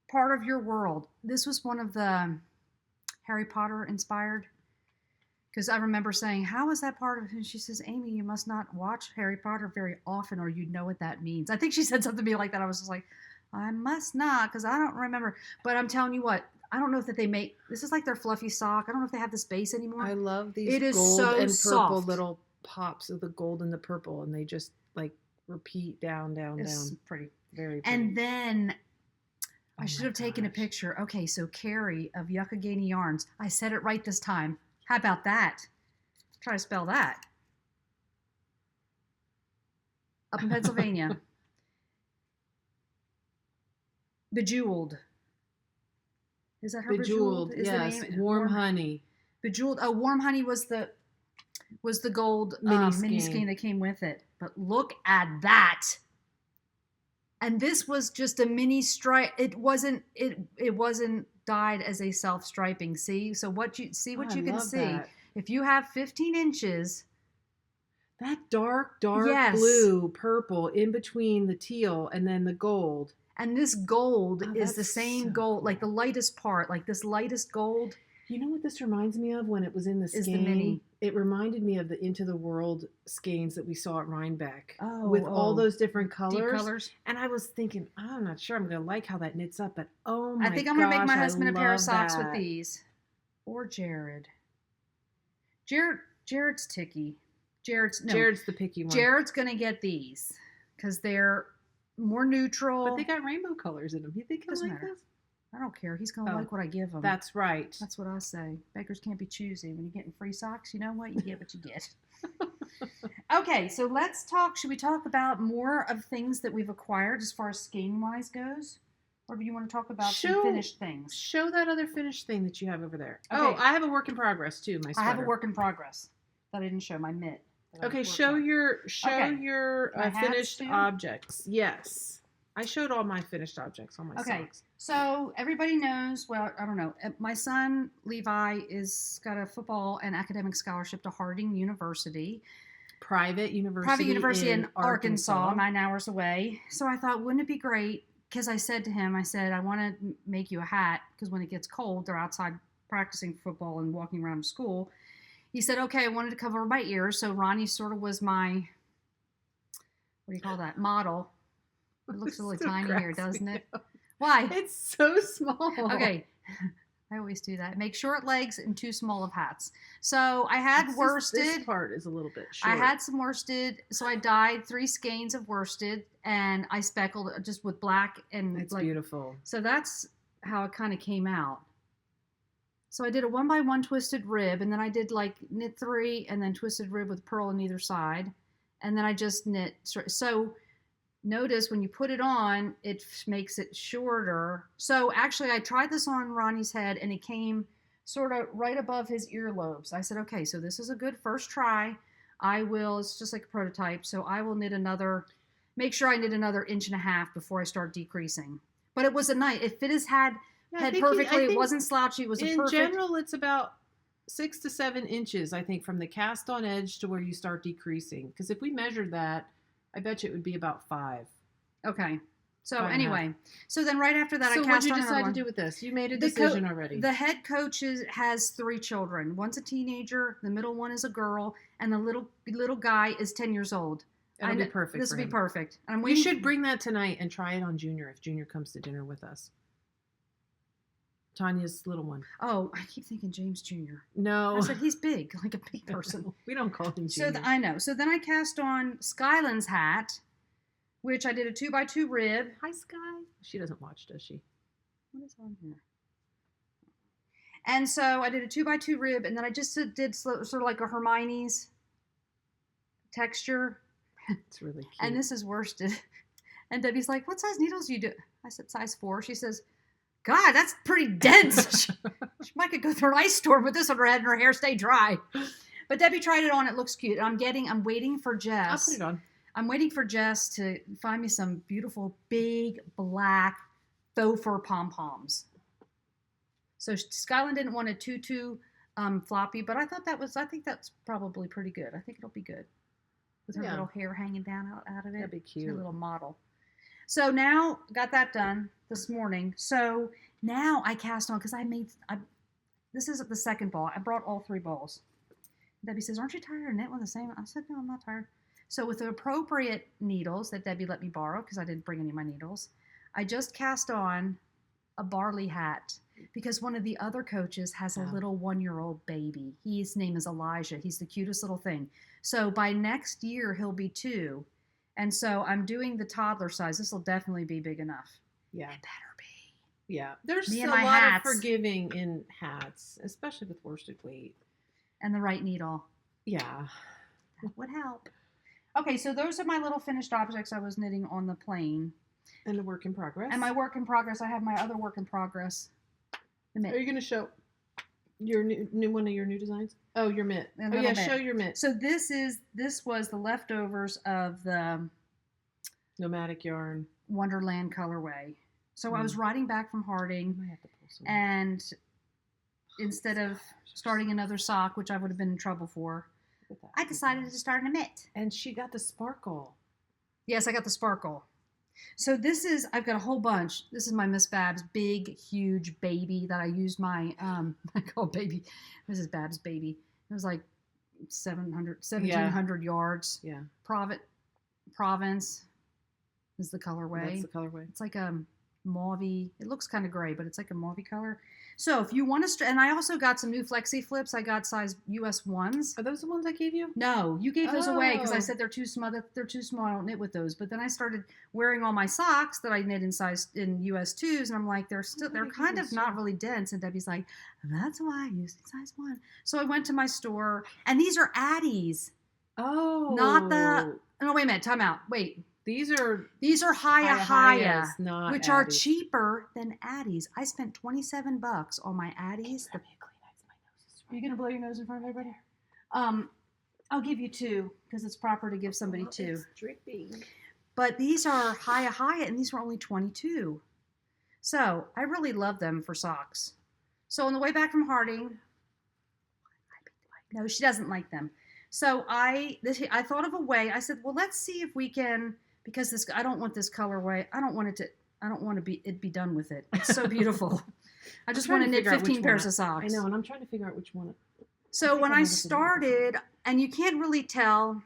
Part of Your World. This was one of the Harry Potter inspired Because I remember saying, how is that part of it? And she says, Amy, you must not watch Harry Potter very often or you'd know what that means. I think she said something to me like that. I was just like, I must not, because I don't remember. But I'm telling you what, I don't know if that they make, this is like their fluffy sock. I don't know if they have this base anymore. I love these It is gold so and purple soft. little pops of the gold and the purple, and they just like repeat down. It's pretty. Very pretty. And then I Oh should my have taken a gosh. picture. Okay, so Carrie of Yucca Yarns. I said it right this time. How about that? Try to spell that. Up in Pennsylvania. Bejeweled. Is that her Bejeweled? Is yes. the name? Warm honey. Bejeweled. Oh, Warm Honey was the gold mini skein that came with it. But look at that. And this was just a mini stripe. It wasn't dyed as a self-striping. See? So what you can see. That. If you have 15 inches, that dark yes. blue, purple in between the teal and then the gold. And this gold is the same so gold, cool. like the lightest part, like this lightest gold. You know what this reminds me of when it was in the Skein? Is the mini. It reminded me of the Into the World skeins that we saw at Rhinebeck. With all those different colors. Deep colors. And I was thinking, I'm not sure I'm going to like how that knits up, but oh my gosh, I think I'm going to make my husband a pair of socks that. with these. Or Jared. Jared's ticky. Jared's the picky one. Jared's going to get these because they're more neutral. But they got rainbow colors in them. You think he'll like this? I don't care. He's going to like what I give him. That's right. That's what I say. Beggars can't be choosy. When you're getting free socks, you know what? You get what you get. Okay, so let's talk. Should we talk about more of things that we've acquired as far as skein-wise goes? Or do you want to talk about some finished things? Show that other finished thing that you have over there. Okay. Oh, I have a work in progress too, my sweater. I have a work in progress that I didn't show, my mitt. Okay, show your finished objects. Yes. I showed all my finished objects on my socks. So everybody knows, well, I don't know. My son, Levi, is got a football and academic scholarship to Harding University. Private university in Arkansas, 9 hours away. So I thought, wouldn't it be great? Because I said to him, I want to make you a hat because when it gets cold, they're outside practicing football and walking around school. He said, okay, I wanted to cover my ears. So Ronnie sort of was my, what do you call that, model. It looks really tiny here, doesn't it? Why? It's so small. Okay. I always do that. Make short legs and too small of hats. So I had worsted. This part is a little bit short. I had some worsted. So I dyed 3 skeins of worsted and I speckled it just with black and it's beautiful. So that's how it kind of came out. So I did a 1x1 twisted rib and then I did like knit 3 and then twisted rib with purl on either side. And then I just knit. So notice when you put it on, it makes it shorter. So actually, I tried this on Ronnie's head, and it came sort of right above his earlobes. I said, okay, so this is a good first try. It's just like a prototype, so I will make sure I knit another 1.5 inches before I start decreasing. But it was it fit his head perfectly. It wasn't slouchy. It was in general, it's about 6 to 7 inches, I think, from the cast on edge to where you start decreasing. Because if we measured that, I bet you it would be about 5. Okay. So anyway, so then right after that, I cast on. So what did you decide to do with this? You made a decision already. The head coach has 3 children. One's a teenager, the middle one is a girl, and the little guy is 10 years old. That'll be perfect. This will be perfect. We should bring that tonight and try it on Junior if Junior comes to dinner with us. Tanya's little one. Oh, I keep thinking James Jr. No. I said he's big, like a big person. We don't call him Junior. So I know. So then I cast on Skyland's hat, which I did a 2x2 rib. Hi, Sky. She doesn't watch, does she? What is on here? And so I did a 2x2 rib, and then I just did sort of like a Hermione's texture. It's really cute. And this is worsted. And Debbie's like, what size needles do you do? I said size 4. She says, God, that's pretty dense. She might could go through an ice storm with this on her head and her hair stay dry. But Debbie tried it on. It looks cute. And I'm waiting for Jess. I'll put it on. I'm waiting for Jess to find me some beautiful, big, black faux fur pom-poms. So Skyland didn't want a too floppy, but I think that's probably pretty good. I think it'll be good. With her little hair hanging down out of it. That'd be cute. Her little model. So now, got that done this morning. So now I cast on, because this is the second ball. I brought all 3 balls. Debbie says, aren't you tired of knitting with the same? I said, no, I'm not tired. So with the appropriate needles that Debbie let me borrow, because I didn't bring any of my needles, I just cast on a barley hat because one of the other coaches has a little 1-year-old baby. His name is Elijah. He's the cutest little thing. So by next year, he'll be 2. And so I'm doing the toddler size. This will definitely be big enough. Yeah. It better be. Yeah. There's Me a and my lot hats. of forgiving in hats, especially with worsted weight. And the right needle. Yeah. That would help. Okay, so those are my little finished objects I was knitting on the plane. And the work in progress. And my work in progress, I have my other work in progress. The mitt. Are you going to show your new one of your new designs? Oh, your mitt. The Oh little yeah, mitt. show your mitt. So this was the leftovers of the Nomadic yarn. Wonderland colorway. So I was riding back from Harding, I have to pull some. and instead of starting another sock, which I would have been in trouble for, I decided to start a mitt. And she got the sparkle. Yes, I got the sparkle. So I've got a whole bunch. This is my Miss Babs big, huge baby that I used my, I call baby, Mrs. Babs baby. It was like 1,700 yards. Yeah. Province is the colorway. That's the colorway. It's like a mauvey. It looks kind of gray, but it's like a mauvey color. So if you want to, and I also got some new flexi flips. I got size US 1s. Are those the ones I gave you? No, you gave those away because I Oh. said they're too small. They're too small. I don't knit with those. But then I started wearing all my socks that I knit in US 2s, and I'm like, they're kind of not really dense. And Debbie's like, that's why I use size 1. So I went to my store, and these are Addies. Oh. Not the. No, wait a minute. Time out. Wait. These are Hiya, not which are Addies. cheaper than Addies. I spent $27 on my Addies. Give me a Kleenex. My nose is Are you gonna blow your nose in front of everybody? I'll give you 2 because it's proper to give somebody 2. It's dripping. But these are Hiya, and these were only 22. So I really love them for socks. So on the way back from Harding, no, she doesn't like them. So I thought of a way. I said, well, let's see if we can, because I don't want this colorway. I don't want it be done with it. It's so beautiful. I just want to knit 15 pairs of socks. I know, and I'm trying to figure out which one. So when I started, and you can't really tell,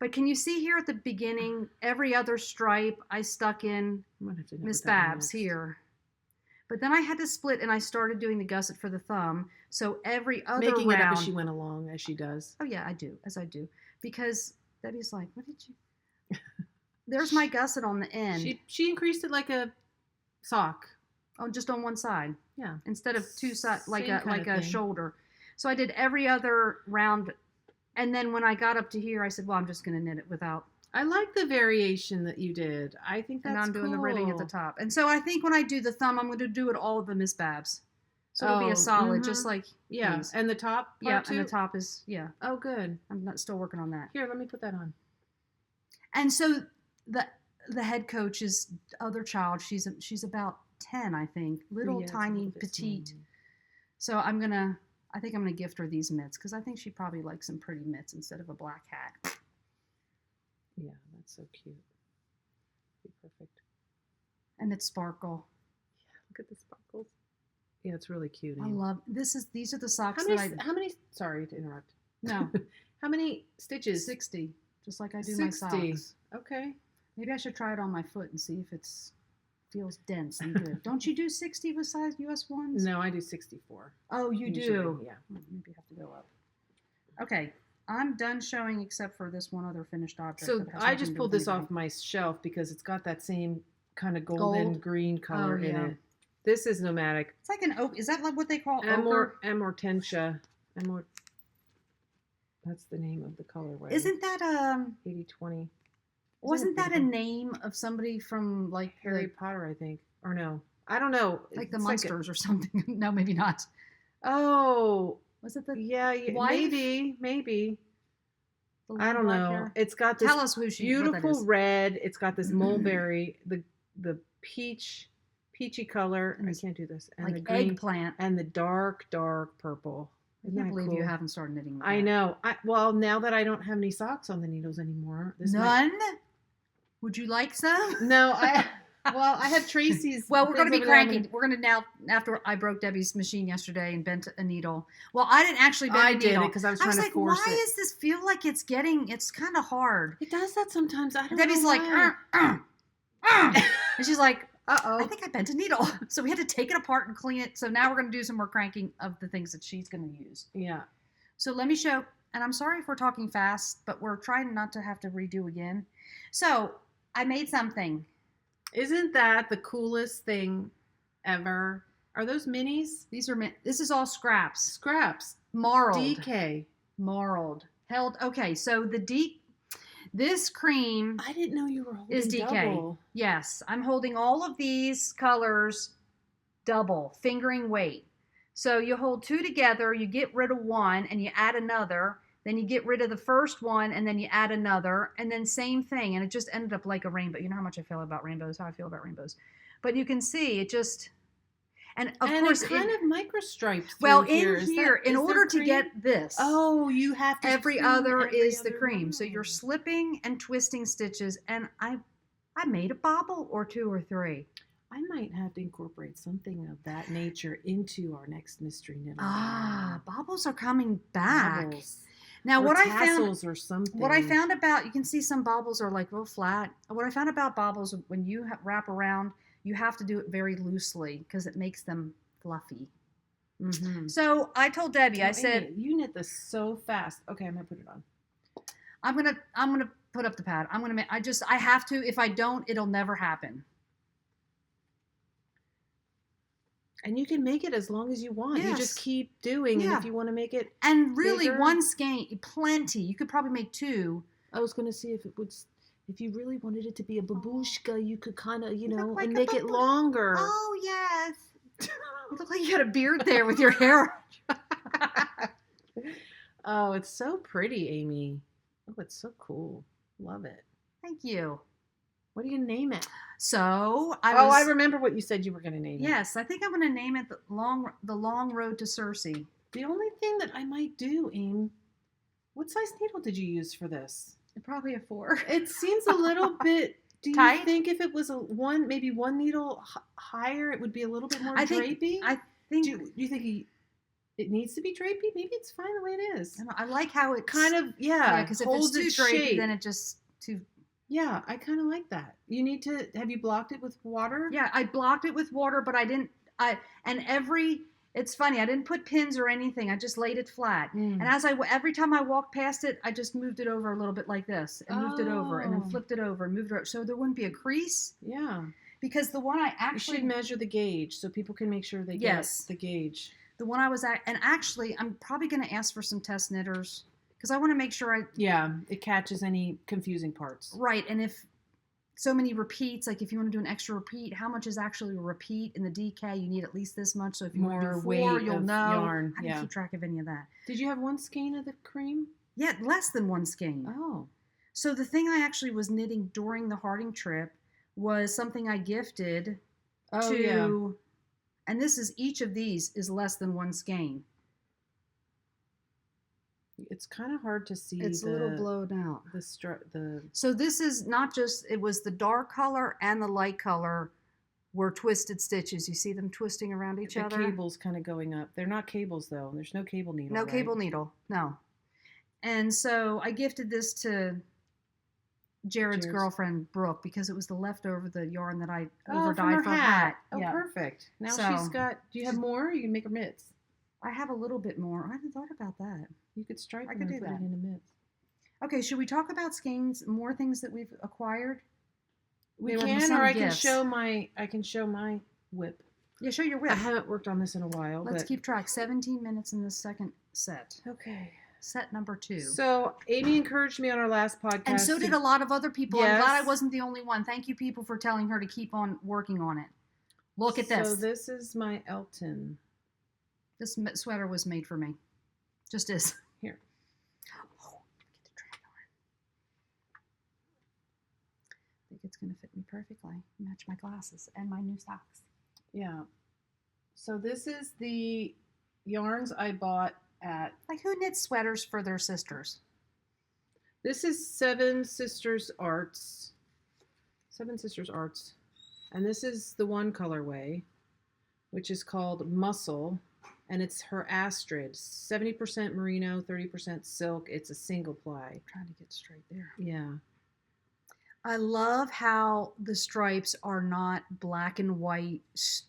but can you see here at the beginning, every other stripe I stuck in Miss Babs here. But then I had to split, and I started doing the gusset for the thumb. So every other Making round, it up as she went along, as she does. Oh yeah, I do, as I do. Because Debbie's like, what did you? There's my gusset on the end. She increased it like a sock. Oh, just on one side. Yeah. Instead of 2 sides, like Same kind of a thing. shoulder. So I did every other round, and then when I got up to here, I said, well, I'm just going to knit it without. I like the variation that you did. I think that's And I'm doing the ribbing at the cool. top. And so I think when I do the thumb, I'm going to do it all of the Miss Babs. So it'll be Oh, a solid, mhm. just like Yeah, these. and the top part Yeah, too? and the top is, yeah. Oh, good. I'm still working on that. Here, let me put that on. And so the head coach is other child. She's about 10, I think. Little Yeah, it's a tiny little bit petite. small. So I think I'm gonna gift her these mitts because I think she probably likes some pretty mitts instead of a black hat. Yeah, that's so cute. Be perfect. And it's sparkle. Yeah, look at the sparkles. Yeah, it's really cute. I Amy. love these are the socks How many? Sorry to interrupt. no How many stitches? 60, just like I do 60. my socks. Okay. Maybe I should try it on my foot and see if it's feels dense and good. Don't you do 60 with size US 1s? No, I do 64. Oh, you usually, do. Yeah. Maybe you have to go up. Okay, I'm done showing except for this one other finished object. So that has I nothing just to do pulled with this off anything. my shelf because it's got that same kind of golden Gold? green color in yeah. it. This is nomadic. It's like an oak. Is that like what they call ochre? Amortentia. That's the name of the colorway. Isn't that 80/20. wasn't that a beautiful? name of somebody from like Harry Potter, I think. Or no. I don't know. like the It's Munsters or something? No, maybe not. Oh, Was it the? yeah, wife? maybe. the I don't black know. hair? It's got this Tell us what that beautiful is. red. It's got this mulberry, the peachy color. And I this, can't do this. And like the green eggplant. and the dark purple. I Isn't can't that believe cool? you haven't started knitting. With I that. know. Well, now that I don't have any socks on the needles anymore, this might- None. Would you like some? No, Well, I have Tracy's. Well, we're going to be things over there. cranky. We're going to now, after I broke Debbie's machine yesterday and bent a needle. Well, I didn't actually bend a I needle. did it because I was trying to like, force why it. does this feel like it's kind of hard? It does that sometimes. I don't Debbie's know like, why. and she's like, I Uh-oh. think I bent a needle. So we had to take it apart and clean it. So now we're going to do some more cranking of the things that she's going to use. Yeah. So let me show, and I'm sorry if we're talking fast, but we're trying not to have to redo again. So I made something. Isn't that the coolest thing ever? Are those minis? This is all scraps. Scraps. Marled. DK. Marled. Held. Okay, so this cream I didn't know you were holding is DK. double. Yes, I'm holding all of these colors double, fingering weight. So you hold two together, you get rid of one, and you add another. Then you get rid of the first one, and then you add another, and then same thing. And it just ended up like a rainbow. You know how much I feel about rainbows, how I feel about rainbows. But you can see it just, and of course, it's kind of microstriped. Well, in here, in order to get this, you have to. every other is the other cream. one. So you're slipping and twisting stitches, and I made a bobble or two or three. I might have to incorporate something of that nature into our next mystery knit. Bobbles are coming back. Bobbles. Now, or what I tassels found, or something. what I found about, you can see some bobbles are like real flat. What I found about bobbles, when you wrap around, you have to do it very loosely because it makes them fluffy. Mm-hmm. So I told Debbie, I said, Amy, you knit this so fast. Okay, I'm gonna put it on. I'm gonna put up the pad. I have to. If I don't, it'll never happen. And you can make it as long as you want. Yes. You just keep doing. Yeah. And if you want to make it. And really, bigger, one skein, plenty. You could probably make two. I was going to see if it would. If you really wanted it to be a babushka, you could kind of, Look like and a make it longer. Oh, yes. You look like you had a beard there with your hair. Oh, it's so pretty, Amy. Oh, it's so cool. Love it. Thank you. What are you going to name it? So I remember what you said you were going to name it. Yes, I think I'm going to name it the long road to Circe. The only thing that I might do, Aim, what size needle did you use for this? Probably a 4. It seems a little bit. Do you tight? think if it was maybe one needle higher, it would be a little bit more drapey? I think. Do you think it needs to be drapey? Maybe it's fine the way it is. I like how it kind of because if it's too drapey, shape. then it just too. Yeah, I kind of like that. You need to. Have you blocked it with water? Yeah, I blocked it with water, but I didn't. It's funny. I didn't put pins or anything. I just laid it flat. And every time I walked past it, I just moved it over a little bit like this, and moved it over, and then flipped it over, and moved it over, so there wouldn't be a crease. Yeah. Because the one I actually you should measure the gauge so people can make sure they get the gauge. The one I was at, and actually, I'm probably going to ask for some test knitters because I want to make sure it catches any confusing parts. Right, and if so many repeats, like if you want to do an extra repeat, how much is actually a repeat in the DK? You need at least this much. So if you want to do 4, you'll know. Yarn. I didn't keep track of any of that. Did you have one skein of the cream? Yeah, less than one skein. Oh. So the thing I actually was knitting during the Harding trip was something I gifted to, and this is, each of these is less than one skein. It's kind of hard to see. It's a little blown out. So this is not just, it was the dark color and the light color were twisted stitches. You see them twisting around each other? The cable's kind of going up. They're not cables though. There's no cable needle. No cable needle, no. And so I gifted this to Jared's girlfriend, Brooke, because it was the leftover, the yarn that I overdyed for her hat. Oh, yeah. Perfect. Now she's got, do you have more? You can make her mitts. I have a little bit more. I hadn't thought about that. You could stripe I them could and do put that. it in a mitts. Okay, should we talk about skeins, more things that we've acquired? We can, or I can show my whip. Yeah, show your whip. I haven't worked on this in a while. Let's keep track. 17 minutes in the second set. Okay. Set number 2. So Amy encouraged me on our last podcast. And so did a lot of other people. Yes. I'm glad I wasn't the only one. Thank you, people, for telling her to keep on working on it. Look at this. So this is my Elton. This sweater was made for me. Just is. Here. Oh, get the drag on. I think it's going to fit me perfectly. Match my glasses and my new socks. Yeah. So this is the yarns I bought at... Like, who knits sweaters for their sisters? This is Seven Sisters Arts. Seven Sisters Arts. And this is the one colorway, which is called Muscle. And it's her Astrid. 70% merino, 30% silk. It's a single ply. I'm trying to get straight there. Yeah. I love how the stripes are not black and white.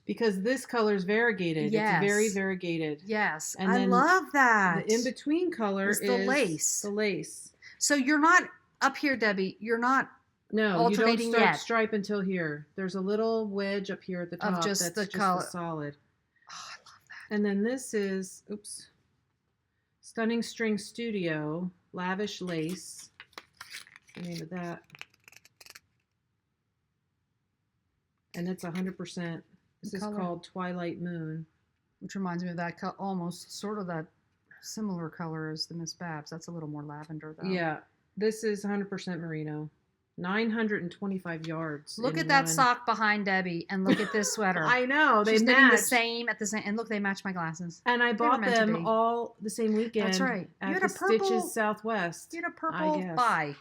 Because this color is variegated. Yes. It's very variegated. Yes. And I then love that. The in-between color is the lace. The lace. So you're not up here, Debbie. You're not alternating you don't yet. stripe until here. There's a little wedge up here at the top. Of just that's the just color. the solid. Oh, I love that. And then this is, Stunning String Studio, Lavish Lace. What's the name of that? And it's 100%. This is called Twilight Moon. Which reminds me of that almost sort of that similar color as the Miss Babs. That's a little more lavender though. Yeah. This is 100% merino. 925 yards. Look at that sock behind Debbie and look at this sweater. I know. She's They knitting match. the same at the same. And look, they match my glasses. And I bought meant to them be. all the same weekend. That's right. You At had the a purple- Stitches Southwest. You had a purple guess. buy.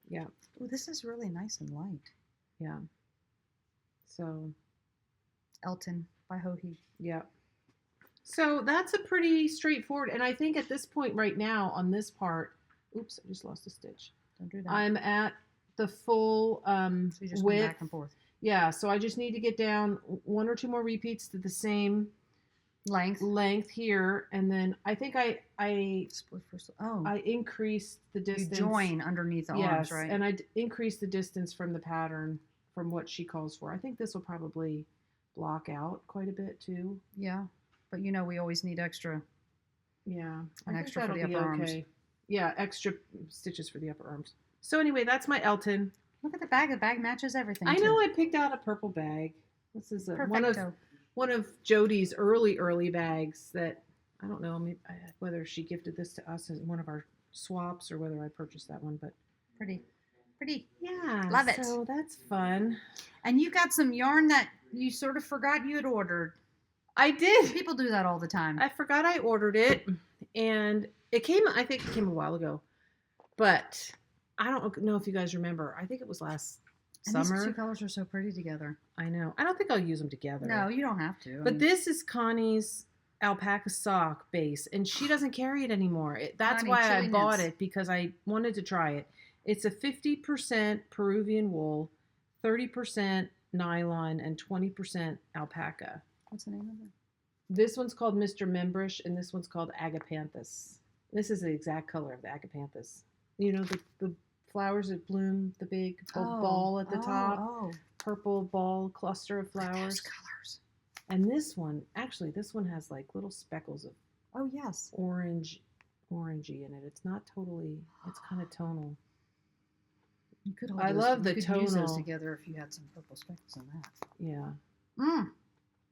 Yeah. Oh, this is really nice and light. Yeah. So, Elton by Hohi. yeah. So that's a pretty straightforward. And I think at this point right now on this part, oops, I just lost a stitch. Don't do that. I'm at the full so you just width. go back and forth. Yeah, so I just need to get down one or two more repeats to the same Length. here, and then I think I Split first. Oh, increased the you distance. join underneath the Yes, arms, right? and I increased the distance from the pattern from what she calls for. I think this will probably block out quite a bit too. Yeah, but you know we always need extra. Yeah, An I extra think for the that'll upper be arms. okay. Yeah, extra stitches for the upper arms. So anyway, that's my Elton. Look at the bag. The bag matches everything. I too. know I picked out a purple bag. This is Perfecto. one of Jody's early bags that I don't know whether she gifted this to us as one of our swaps or whether I purchased that one, but Pretty. yeah, Love it. So that's fun. And you got some yarn that you sort of forgot you had ordered. I did. People do that all the time. I forgot I ordered it, and it came. I think it came a while ago, but I don't know if you guys remember. I think it was last and summer. These two colors are so pretty together. I know. I don't think I'll use them together. No, you don't have to. But this is Connie's alpaca sock base, and she doesn't carry it anymore. That's Connie, why I chili bought knits. it, because I wanted to try it. It's a 50% Peruvian wool, 30% nylon, and 20% alpaca. What's the name of it? This one's called Mr. Membrish, and this one's called Agapanthus. This is the exact color of the Agapanthus. You know, the flowers that bloom, the big ball at the top, Oh, purple ball cluster of those flowers. colors. And this one has like little speckles of Oh, yes. orangey in it. It's not totally, it's kind of tonal. You could hold I those, love the you could use those tonal. together if you had some purple speckles in that. Yeah.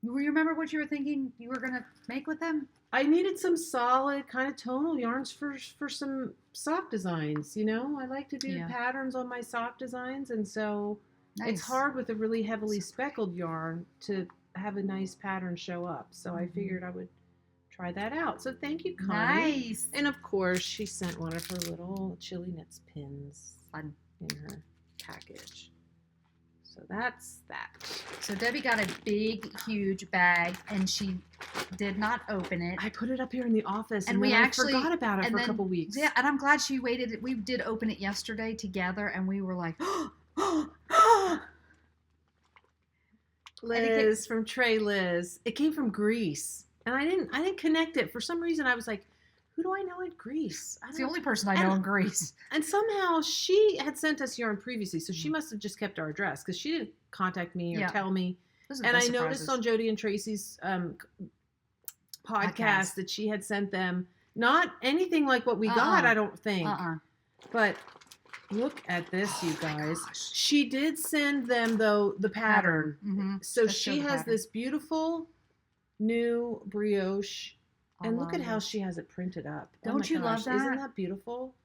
You remember what you were thinking you were going to make with them? I needed some solid kind of tonal yarns for some sock designs, you know? I like to do Yeah. patterns on my sock designs, and so Nice. it's hard with a really heavily speckled yarn to have a nice pattern show up. So I figured I would try that out. So thank you, Connie. Nice. And of course, she sent one of her little Chili Knits pins Fun. in her package. So that's that. So Debbie got a big, huge bag, and she did not open it. I put it up here in the office, And and we then actually- I forgot about it and for a then- couple weeks. Yeah, and I'm glad she waited. We did open it yesterday together, and we were like, Liz from Trey Liz. It came from Greece, and I didn't connect it for some reason. I was like, who do I know in Greece? It's the only person I know in Greece. And somehow she had sent us yarn previously, so she must have just kept our address because she didn't contact me or Yeah. tell me. Those are the And I best noticed surprises. on Jody and Tracy's podcast that she had sent them not anything like what we got, I don't think. But look at this, you guys. gosh. She did send them, though, the pattern. Mhm. So Let's show she the has pattern. this beautiful new brioche. I And look at love how it. she has it printed up. Oh Don't my you love gosh, Isn't that? that beautiful?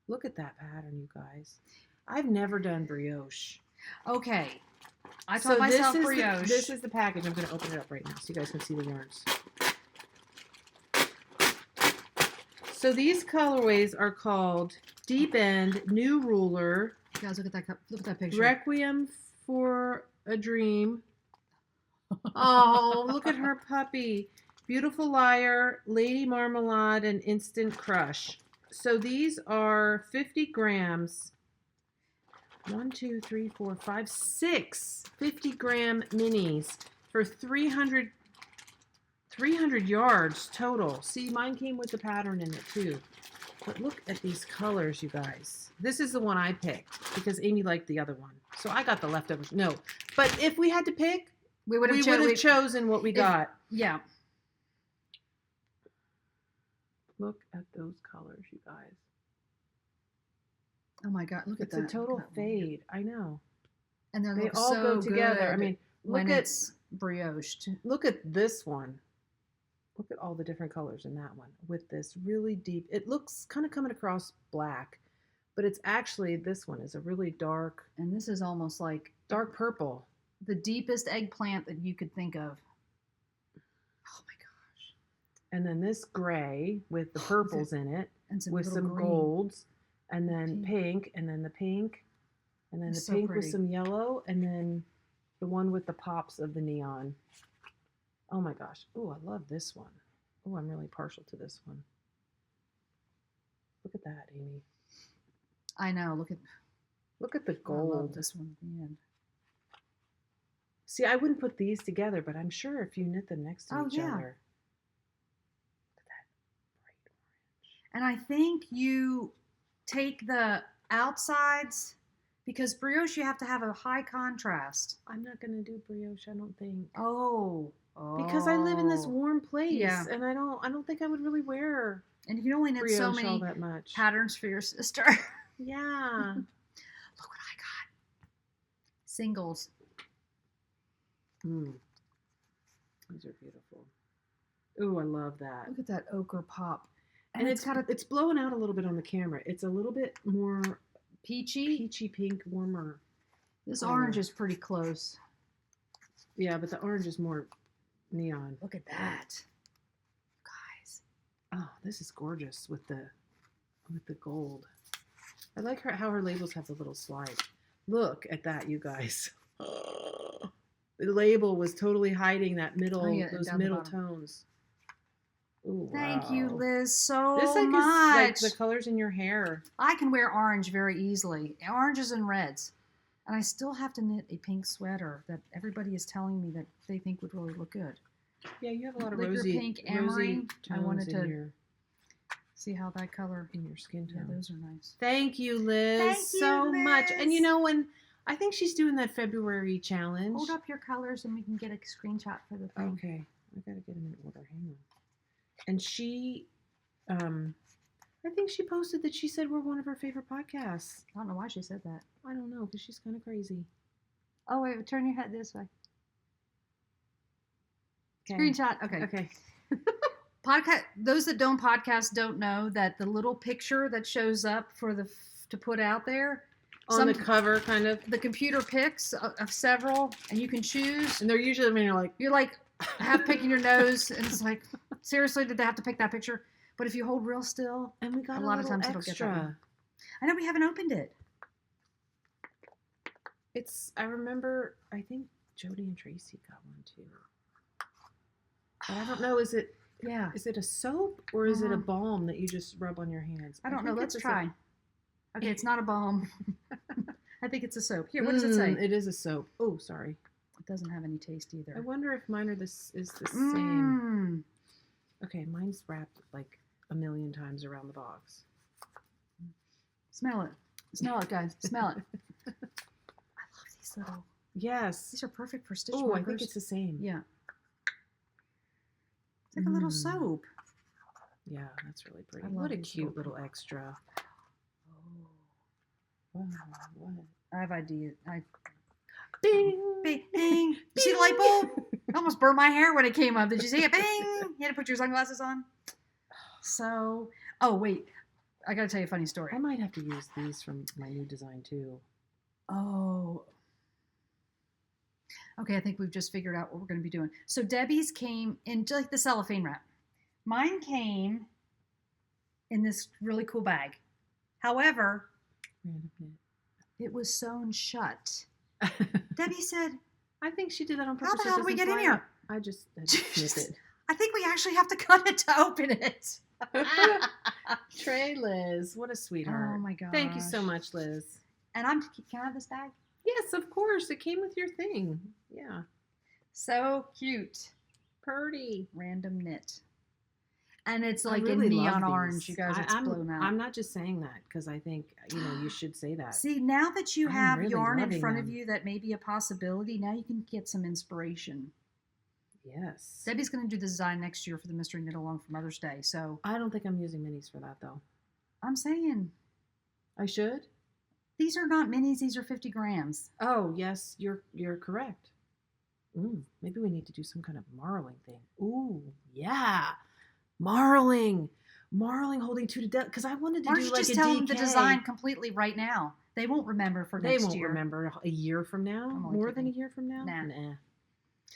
Look at that pattern, you guys. I've never done brioche. Okay. I So taught myself this is brioche. this is the package. I'm going to open it up right now so you guys can see the yarns. So these colorways are called Deep End, New Ruler, You guys, look at that picture. Requiem for a dream. Oh, look at her puppy. Beautiful Liar, Lady Marmalade, and Instant Crush. So these are 50 grams. 1, 2, 3, 4, 5, 6 50-gram minis for 300 yards total. See, mine came with the pattern in it too. But look at these colors, you guys. This is the one I picked because Amy liked the other one. So I got the leftovers. No, but if we had to pick, we would have chosen what we got. Yeah. Look at those colors, you guys. Oh my God! Look at that. It's a total fade. I know. And they all so go together. I mean, when it's brioche. Look at this one. Look at all the different colors in that one with this really deep. It looks kind of coming across black, but it's actually, this one is a really dark. And this is almost like dark purple. The deepest eggplant that you could think of. Oh my gosh. And then this gray with the purples in it, and with some green. golds, and then pink, and then the pink, and then the pink with some yellow, and then the one with the pops of the neon. Oh my gosh. Oh, I love this one. Oh, I'm really partial to this one. Look at that, Amy. I know. Look at the gold. I love this one at the end. See, I wouldn't put these together, but I'm sure if you knit them next to each other. Look at that bright orange. And I think you take the outsides, because brioche you have to have a high contrast. I'm not going to do brioche, I don't think. Oh. Because I live in this warm place, and I don't think I would really wear. And you can only knit so many patterns for your sister. Yeah. Look what I got. Singles. These are beautiful. Ooh, I love that. Look at that ochre pop. And it's blowing out a little bit on the camera. It's a little bit more peachy pink, warmer. This orange is pretty close. Yeah, but the orange is more neon. Look at that, guys. Oh, this is gorgeous with the gold. I like how her labels have the little slide. Look at that, you guys. Oh, the label was totally hiding that middle, those middle tones. Ooh, Thank you, Liz, so this much. Is like the colors in your hair. I can wear orange very easily. Oranges and reds. And I still have to knit a pink sweater that everybody is telling me that they think would really look good. Yeah, you have a lot of Liquor rosy pink emery. I wanted to see how that color in your skin tone. Yeah, those are nice. Thank you, Liz, Thank you, so Liz. much. And you know, when I think she's doing that February challenge. Hold up your colors and we can get a screenshot for the thing. Okay, I gotta get them in order. Hang on. And she, I think she posted that she said we're one of her favorite podcasts. I don't know why she said that. I don't know, because she's kind of crazy. Oh, wait, turn your head this way. Okay. Screenshot. Okay. Okay. Podcast. Those that don't podcast don't know that the little picture that shows up for to put out there on the cover, kind of. The computer picks of several, and you can choose. And they're usually, I mean, you're like half picking your nose, and it's like, seriously, did they have to pick that picture? But if you hold real still, and we got a lot of times extra. It'll get that one. I know we haven't opened it. I remember, I think Jody and Tracy got one too. But I don't know, is it a soap or is it a balm that you just rub on your hands? I don't know. Let's try. Okay, it's not a balm. I think it's a soap. Here, what does it say? It is a soap. Oh, sorry. It doesn't have any taste either. I wonder if mine is the same. Okay, mine's wrapped like a million times around the box. Smell it. Smell it, guys. Smell it. I love these little. Yes. These are perfect for stitch markers. markers. I think it's the same. Yeah. It's like a little soap. Yeah, that's really pretty. What a cute little extra. Oh. Wow, what? I have ideas. Bing! Bing! Bing! You see the light bulb? It almost burned my hair when it came up. Did you see it? Bing! You had to put your sunglasses on. So, oh wait, I gotta tell you a funny story. I might have to use these from my new design too. Oh. Okay, I think we've just figured out what we're going to be doing. So Debbie's came in like the cellophane wrap. Mine came in this really cool bag. However, it was sewn shut. Debbie said, I think she did that on How purpose. the hell did we get in here? I just snip it. I think we actually have to cut it to open it. Trey Liz, what a sweetheart. Oh my god. Thank you so much, Liz. And can I have this bag? Yes, of course. It came with your thing. Yeah. So cute. Purdy. Random knit. And it's I like really in love neon these. orange, you guys. It's blown out. I'm not just saying that because I think, you should say that. See, now that you I'm have really yarn in loving front them. of you that may be a possibility, now you can get some inspiration. Yes. Debbie's going to do the design next year for the Mystery Knit Along for Mother's Day. So I don't think I'm using minis for that, though. I'm saying I should? these are not minis. These are 50 grams. Oh, yes, you're correct. Maybe we need to do some kind of marling thing. Ooh, yeah. Marling holding 2 to death. Because I wanted to Why do don't you like just a tell DK. them the design completely right now? They won't remember for They next won't year. remember a year from now? I'm only More than a kidding. year from now? Nah.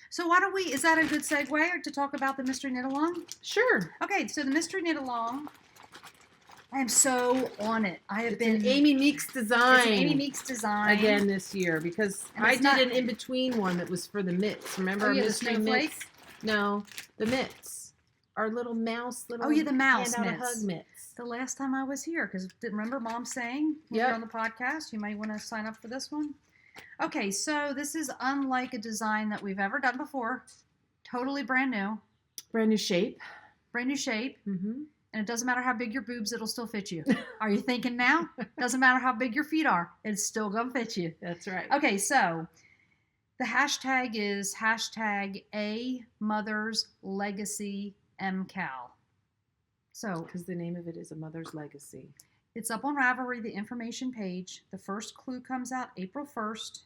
So why don't is that a good segue to talk about the Mystery Knit Along? Sure. Okay, so the Mystery Knit Along, I am so on it. I have It's been an Amy Meeks design. It's an Amy Meeks design. Again this year because And I it's did not- an in-between one that was for the mitts. Remember Oh, our yeah, the mystery snowflakes? mitts? No, the mitts. Our little mouse, Oh, yeah, the mouse hand out a mitts. hug mitts. The last time I was here, because remember Mom saying when Yep. you're on the podcast, you might want to sign up for this one. Okay, so this is unlike a design that we've ever done before. Totally brand new. Brand new shape. Brand new shape. Mm-hmm. And it doesn't matter how big your boobs, it'll still fit you. Are you thinking now? Doesn't matter how big your feet are, it's still going to fit you. That's right. Okay, so the hashtag is #A Mother's Legacy MKAL. So Because the name of it is A Mother's Legacy. it's up on Ravelry, the information page. The first clue comes out April 1st.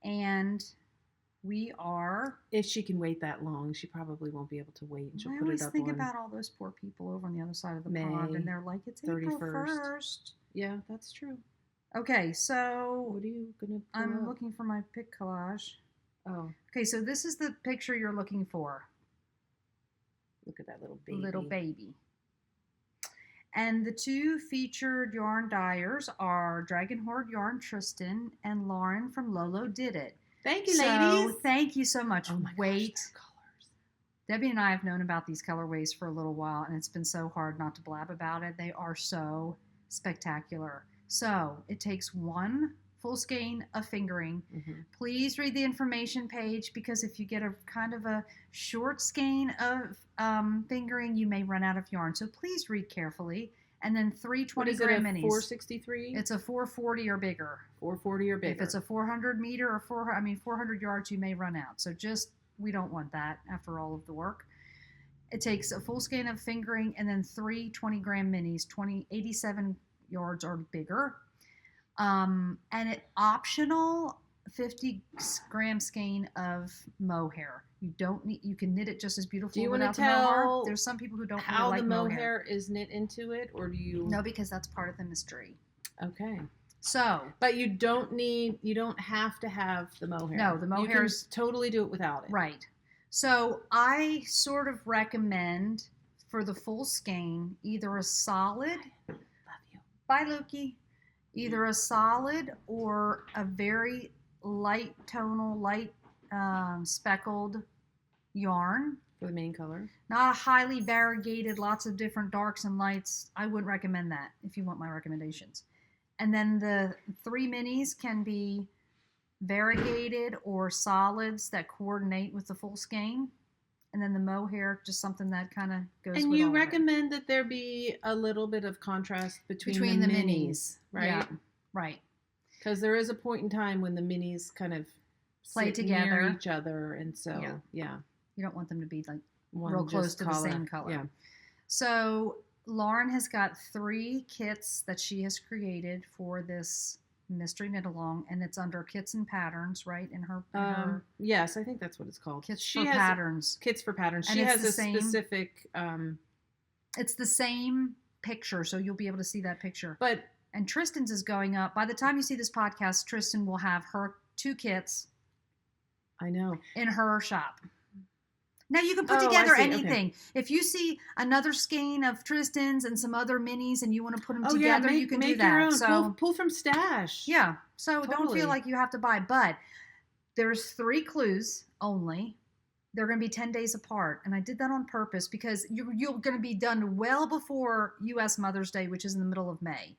And we are... If she can wait that long, she probably won't be able to wait, and she'll I put it always up think on. about all those poor people over on the other side of the May pond, and they're like, it's April 31st. 1st. Yeah, that's true. Okay, so What are you gonna? I'm pull up? looking for my pic collage. Oh, Okay, so this is the picture you're looking for. look at that little baby. Little baby. And the two featured yarn dyers are Dragon Horde Yarn Tristan and Lauren from Lolo Did It. Thank you, So, ladies. thank you so much. Oh my Wait. gosh, their colors. Debbie and I have known about these colorways for a little while, and it's been so hard not to blab about it. They are so spectacular. So it takes one full skein of fingering. Mhm. Please read the information page, because if you get a kind of a short skein of fingering, you may run out of yarn. So please read carefully. And then 320 What is it? gram A minis. 463. It's a 440 or bigger. 440 or bigger. If it's a 400 meter or 400 yards, you may run out. So we don't want that after all of the work. It takes a full skein of fingering and then 320 gram minis, 87 yards or bigger. And it optional 50 gram skein of mohair. You don't need. You can knit it just as beautiful Do you want to without the mohair. tell There's some people who don't how really like the mohair. mohair is knit into it, or do you? No, because that's part of the mystery. Okay. So But you don't have to have the mohair. No, the You can mohair's- totally do it without it. right. So I sort of recommend for the full skein either a solid. Love you. Bye, Lukey. Either a solid or a very light tonal, light speckled yarn. For the main color. Not a highly variegated, lots of different darks and lights. I wouldn't recommend that if you want my recommendations. And then the 3 minis can be variegated or solids that coordinate with the full skein. And then the mohair, just something that kind of goes And with you all of it. recommend that there be a little bit of contrast between the minis, right? Yeah, right. Because there is a point in time when the minis kind of Play sit near together. each other, and so Yeah. You don't want them to be like one real close just to the same color. Yeah. So Lauren has got 3 kits that she has created for this mystery knit along, and it's under kits and patterns, right? In her Yes, I think that's what it's called. kits She for has patterns. kits for patterns. And She it's has the a same- specific, It's the same picture, so you'll be able to see that picture. but And Tristan's is going up. By the time you see this podcast, Tristan will have her 2 kits I know. in her shop. Now you can put Oh, I together see. Okay. anything. If you see another skein of Tristan's and some other minis and you want to put them Oh yeah, together, you can do make that. your own. So pull from stash. yeah, so don't Totally. feel like you have to buy. But There's 3 clues only. They're going to be 10 days apart. And I did that on purpose because you're going to be done well before U.S. Mother's Day, which is in the middle of May.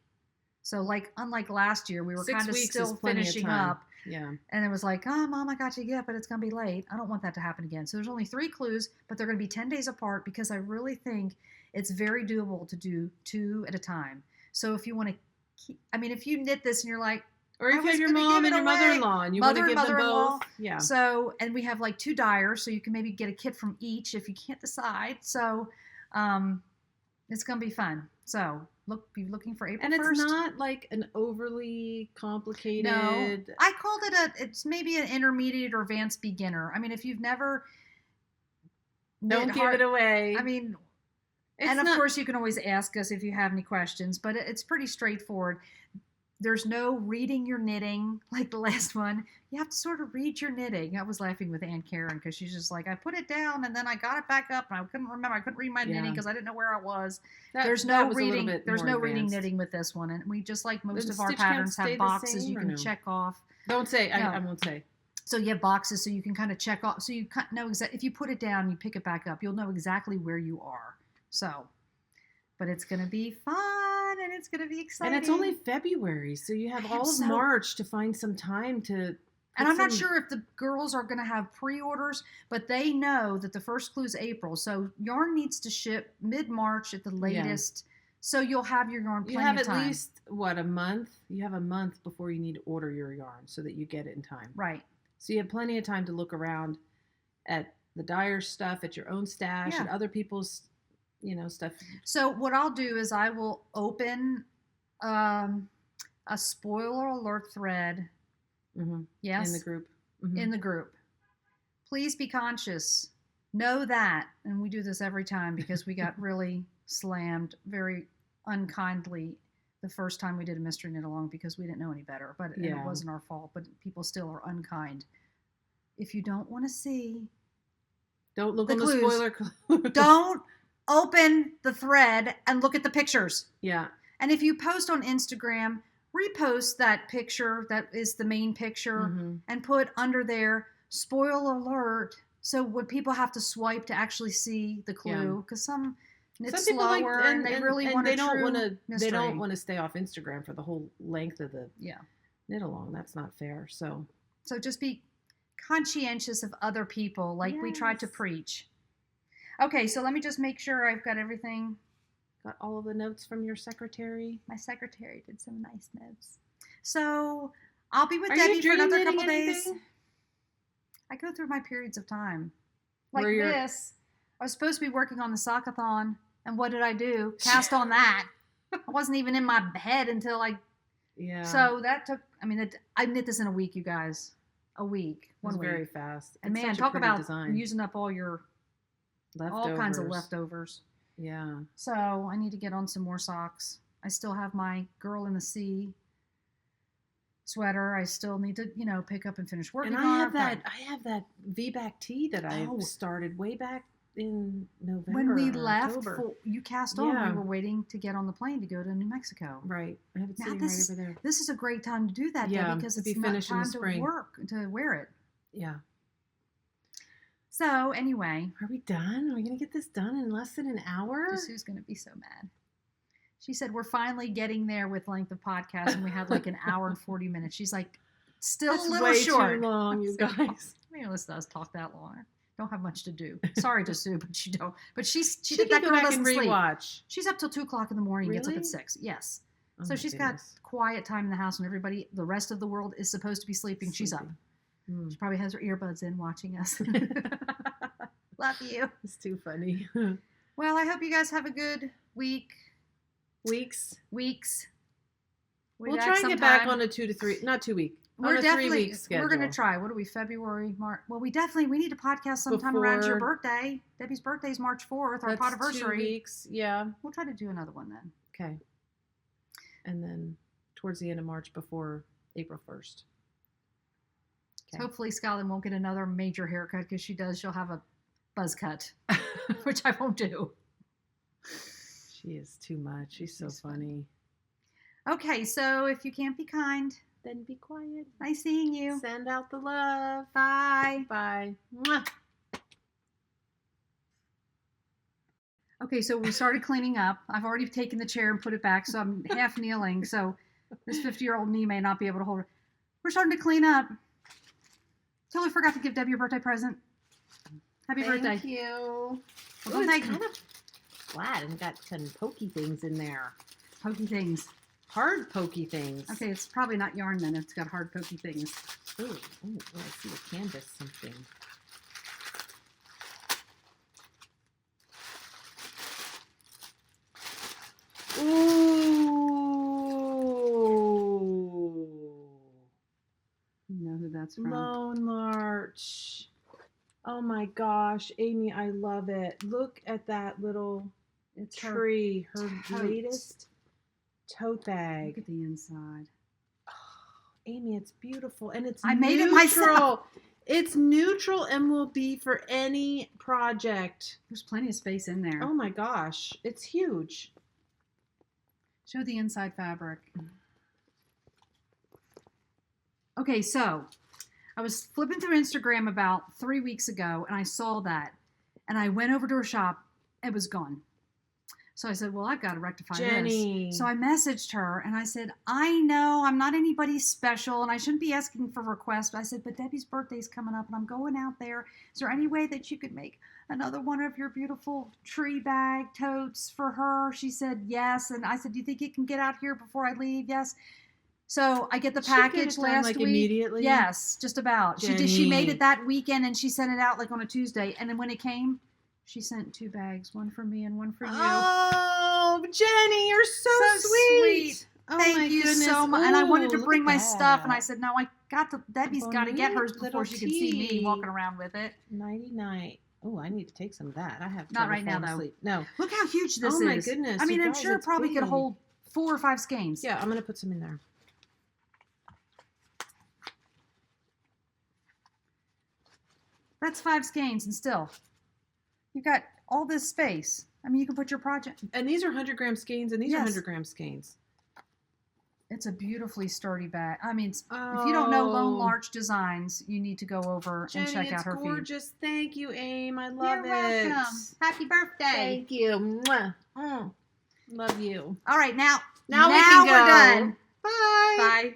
So like, unlike last year, we were 6 kind of weeks still is plenty of finishing time. up. Yeah. And it was like, oh, Mom, I got you a gift, but it's going to be late. I don't want that to happen again. So there's only 3 clues, but they're going to be 10 days apart because I really think it's very doable to do 2 at a time. So if you want to keep, I mean, if you knit this and you're like, Or if I you have was your gonna mom give and it your away. mother-in-law and you want to Mother and give them mother-in-law. both. Yeah. So, and we have like 2 dyers, so you can maybe get a kit from each if you can't decide. So, it's going to be fun. So, be looking for April 1st. And it's not like an overly complicated. No, I called it it's maybe an intermediate or advanced beginner. I mean, if you've never. Don't give it away. I mean, it's and of course you can always ask us if you have any questions, but it's pretty straightforward. There's no reading your knitting like the last one. You have to sort of read your knitting. I was laughing with Aunt Karen because she's just like, I put it down and then I got it back up and I couldn't remember. I couldn't read my knitting because I didn't know where I was. There's no reading. There's no reading knitting with this one, and we just like most of our patterns have boxes you can check off. Don't say. I won't say. So you have boxes so you can kind of check off. So you know exactly if you put it down, you pick it back up, you'll know exactly where you are. So, but it's going to be fun and it's going to be exciting. And it's only February, so you have all of March to find some time to. And I'm not sure if the girls are going to have pre-orders, but they know that the first clue is April. So yarn needs to ship mid-March at the latest. Yeah. So you'll have your yarn plenty of time. You have at least, a month? You have a month before you need to order your yarn so that you get it in time. Right. So you have plenty of time to look around at the dyer stuff, at your own stash, and other people's, stuff. So what I'll do is I will open a spoiler alert thread. Mm-hmm. Yes. In the group. Mm-hmm. In the group. Please be conscious. Know that. And we do this every time because we got really slammed very unkindly the first time we did a mystery knit along because we didn't know any better. But and it wasn't our fault. But people still are unkind. If you don't want to see, don't look on the spoiler clue. Don't open the thread and look at the pictures. Yeah. And if you post on Instagram, repost that picture that is the main picture and put under there spoiler alert. So when people have to swipe to actually see the clue, because some knit slower and they really want to. They don't want to stay off Instagram for the whole length of the knit along. That's not fair. So just be conscientious of other people, like we tried to preach. Okay, so let me just make sure I've got everything. Got all of the notes from your secretary? My secretary did some nice notes. So I'll be with Debbie for another couple days. I go through my periods of time. Like this. I was supposed to be working on the sockathon, and what did I do? Cast on that. I wasn't even in my head until Yeah. So that took, I knit this in a week, you guys. A week. It was very fast. And man, talk about using up all your leftovers. All kinds of leftovers. Yeah. So I need to get on some more socks. I still have my Girl in the Sea sweater. I still need to, pick up and finish working on. And I have that V-back tee that I started way back in November. When we left, you cast on. We were waiting to get on the plane to go to New Mexico. Right. I have it sitting right over there. This is a great time to do that, Debbie, because it's not time to wear it. Yeah. So anyway, are we done? Are we going to get this done in less than an hour? Sue's going to be so mad. She said we're finally getting there with length of podcast, and we had like an hour and 40 minutes. She's like, still a little short. Too long, you guys. Listen to us talk that long. Don't have much to do. Sorry to Sue, but she don't. But she that girl doesn't sleep. She's up till 2:00 in the morning. Really? Gets up at 6. Yes. Oh, so she's got quiet time in the house, and everybody, the rest of the world, is supposed to be sleeping. She's up. She probably has her earbuds in watching us. Love you. It's too funny. Well, I hope you guys have a good week. Weeks. We'll try and get back on a 2 to 3, not 2 week. We're definitely, 3 week schedule. We're going to try. What are we, February, March? Well, we need to podcast sometime around your birthday. Debbie's birthday is March 4th, our anniversary. 2 weeks, yeah. We'll try to do another one then. Okay. And then towards the end of March before April 1st. Okay. So hopefully Skyline won't get another major haircut because she'll have a buzz cut, which I won't do. She is too much. She's so funny. Okay, so if you can't be kind, then be quiet. Nice seeing you. Send out the love. Bye. Bye. Mwah. Okay, so we started cleaning up. I've already taken the chair and put it back, so I'm half kneeling. So this 50-year-old knee may not be able to hold it. We're starting to clean up. Totally forgot to give Debbie your birthday present. Happy birthday. Thank you. Well, Ooh, thank it's you. kind of flat and got some pokey things in there. Pokey things. Hard pokey things. Okay, it's probably not yarn then. It's got hard pokey things. Ooh, I see a canvas something. Ooh. You know who that's from. Lone Larch. Oh my gosh, Amy, I love it. Look at that little It's tree. Her tote. latest tote bag. Look at the inside. Amy, it's beautiful. And it's I made it myself. It's neutral and will be for any project. There's plenty of space in there. Oh my gosh. It's huge. Show the inside fabric. Okay, so I was flipping through Instagram about 3 weeks ago, and I saw that. And I went over to her shop. It was gone. So I said, well, I've got to rectify Jenny. this. So I messaged her, and I said, I know I'm not anybody special, and I shouldn't be asking for requests. But I said, but Debbie's birthday's coming up, and I'm going out there. Is there any way that you could make another one of your beautiful tree bag totes for her? She said, yes. And I said, do you think it can get out here before I leave? Yes. So I get the package last week. Immediately? Yes, just about. Jenny. She made it that weekend, and she sent it out like on a Tuesday. And then when it came, she sent 2 bags, one for me and one for you. Oh, Jenny, you're so sweet. Oh, Thank you goodness. so much. And I wanted to Ooh, bring look my at stuff, and I that. said, no, Debbie's got to get hers Little before she can see me tea. walking around with it. 99. Oh, I need to take some of that. I have Not trouble right now, falling though. asleep. No. Look how huge this is. Oh, my goodness. I mean, you I'm guys, sure it it's probably could big. hold 4 or 5 skeins. Yeah, I'm going to put some in there. That's 5 skeins, and still, you've got all this space. I mean, you can put your project. And these are 100-gram skeins, and these are Yes. 100-gram skeins. It's a beautifully sturdy bag. I mean, if you don't know Lone Oh. Larch Designs, you need to go over Jenny, and check out it's her feed. gorgeous. Thank you, Aim. I love You're it. welcome. Happy birthday. Thank you. Mwah. Love you. All right, now Now we we're can go. done. Bye. Bye.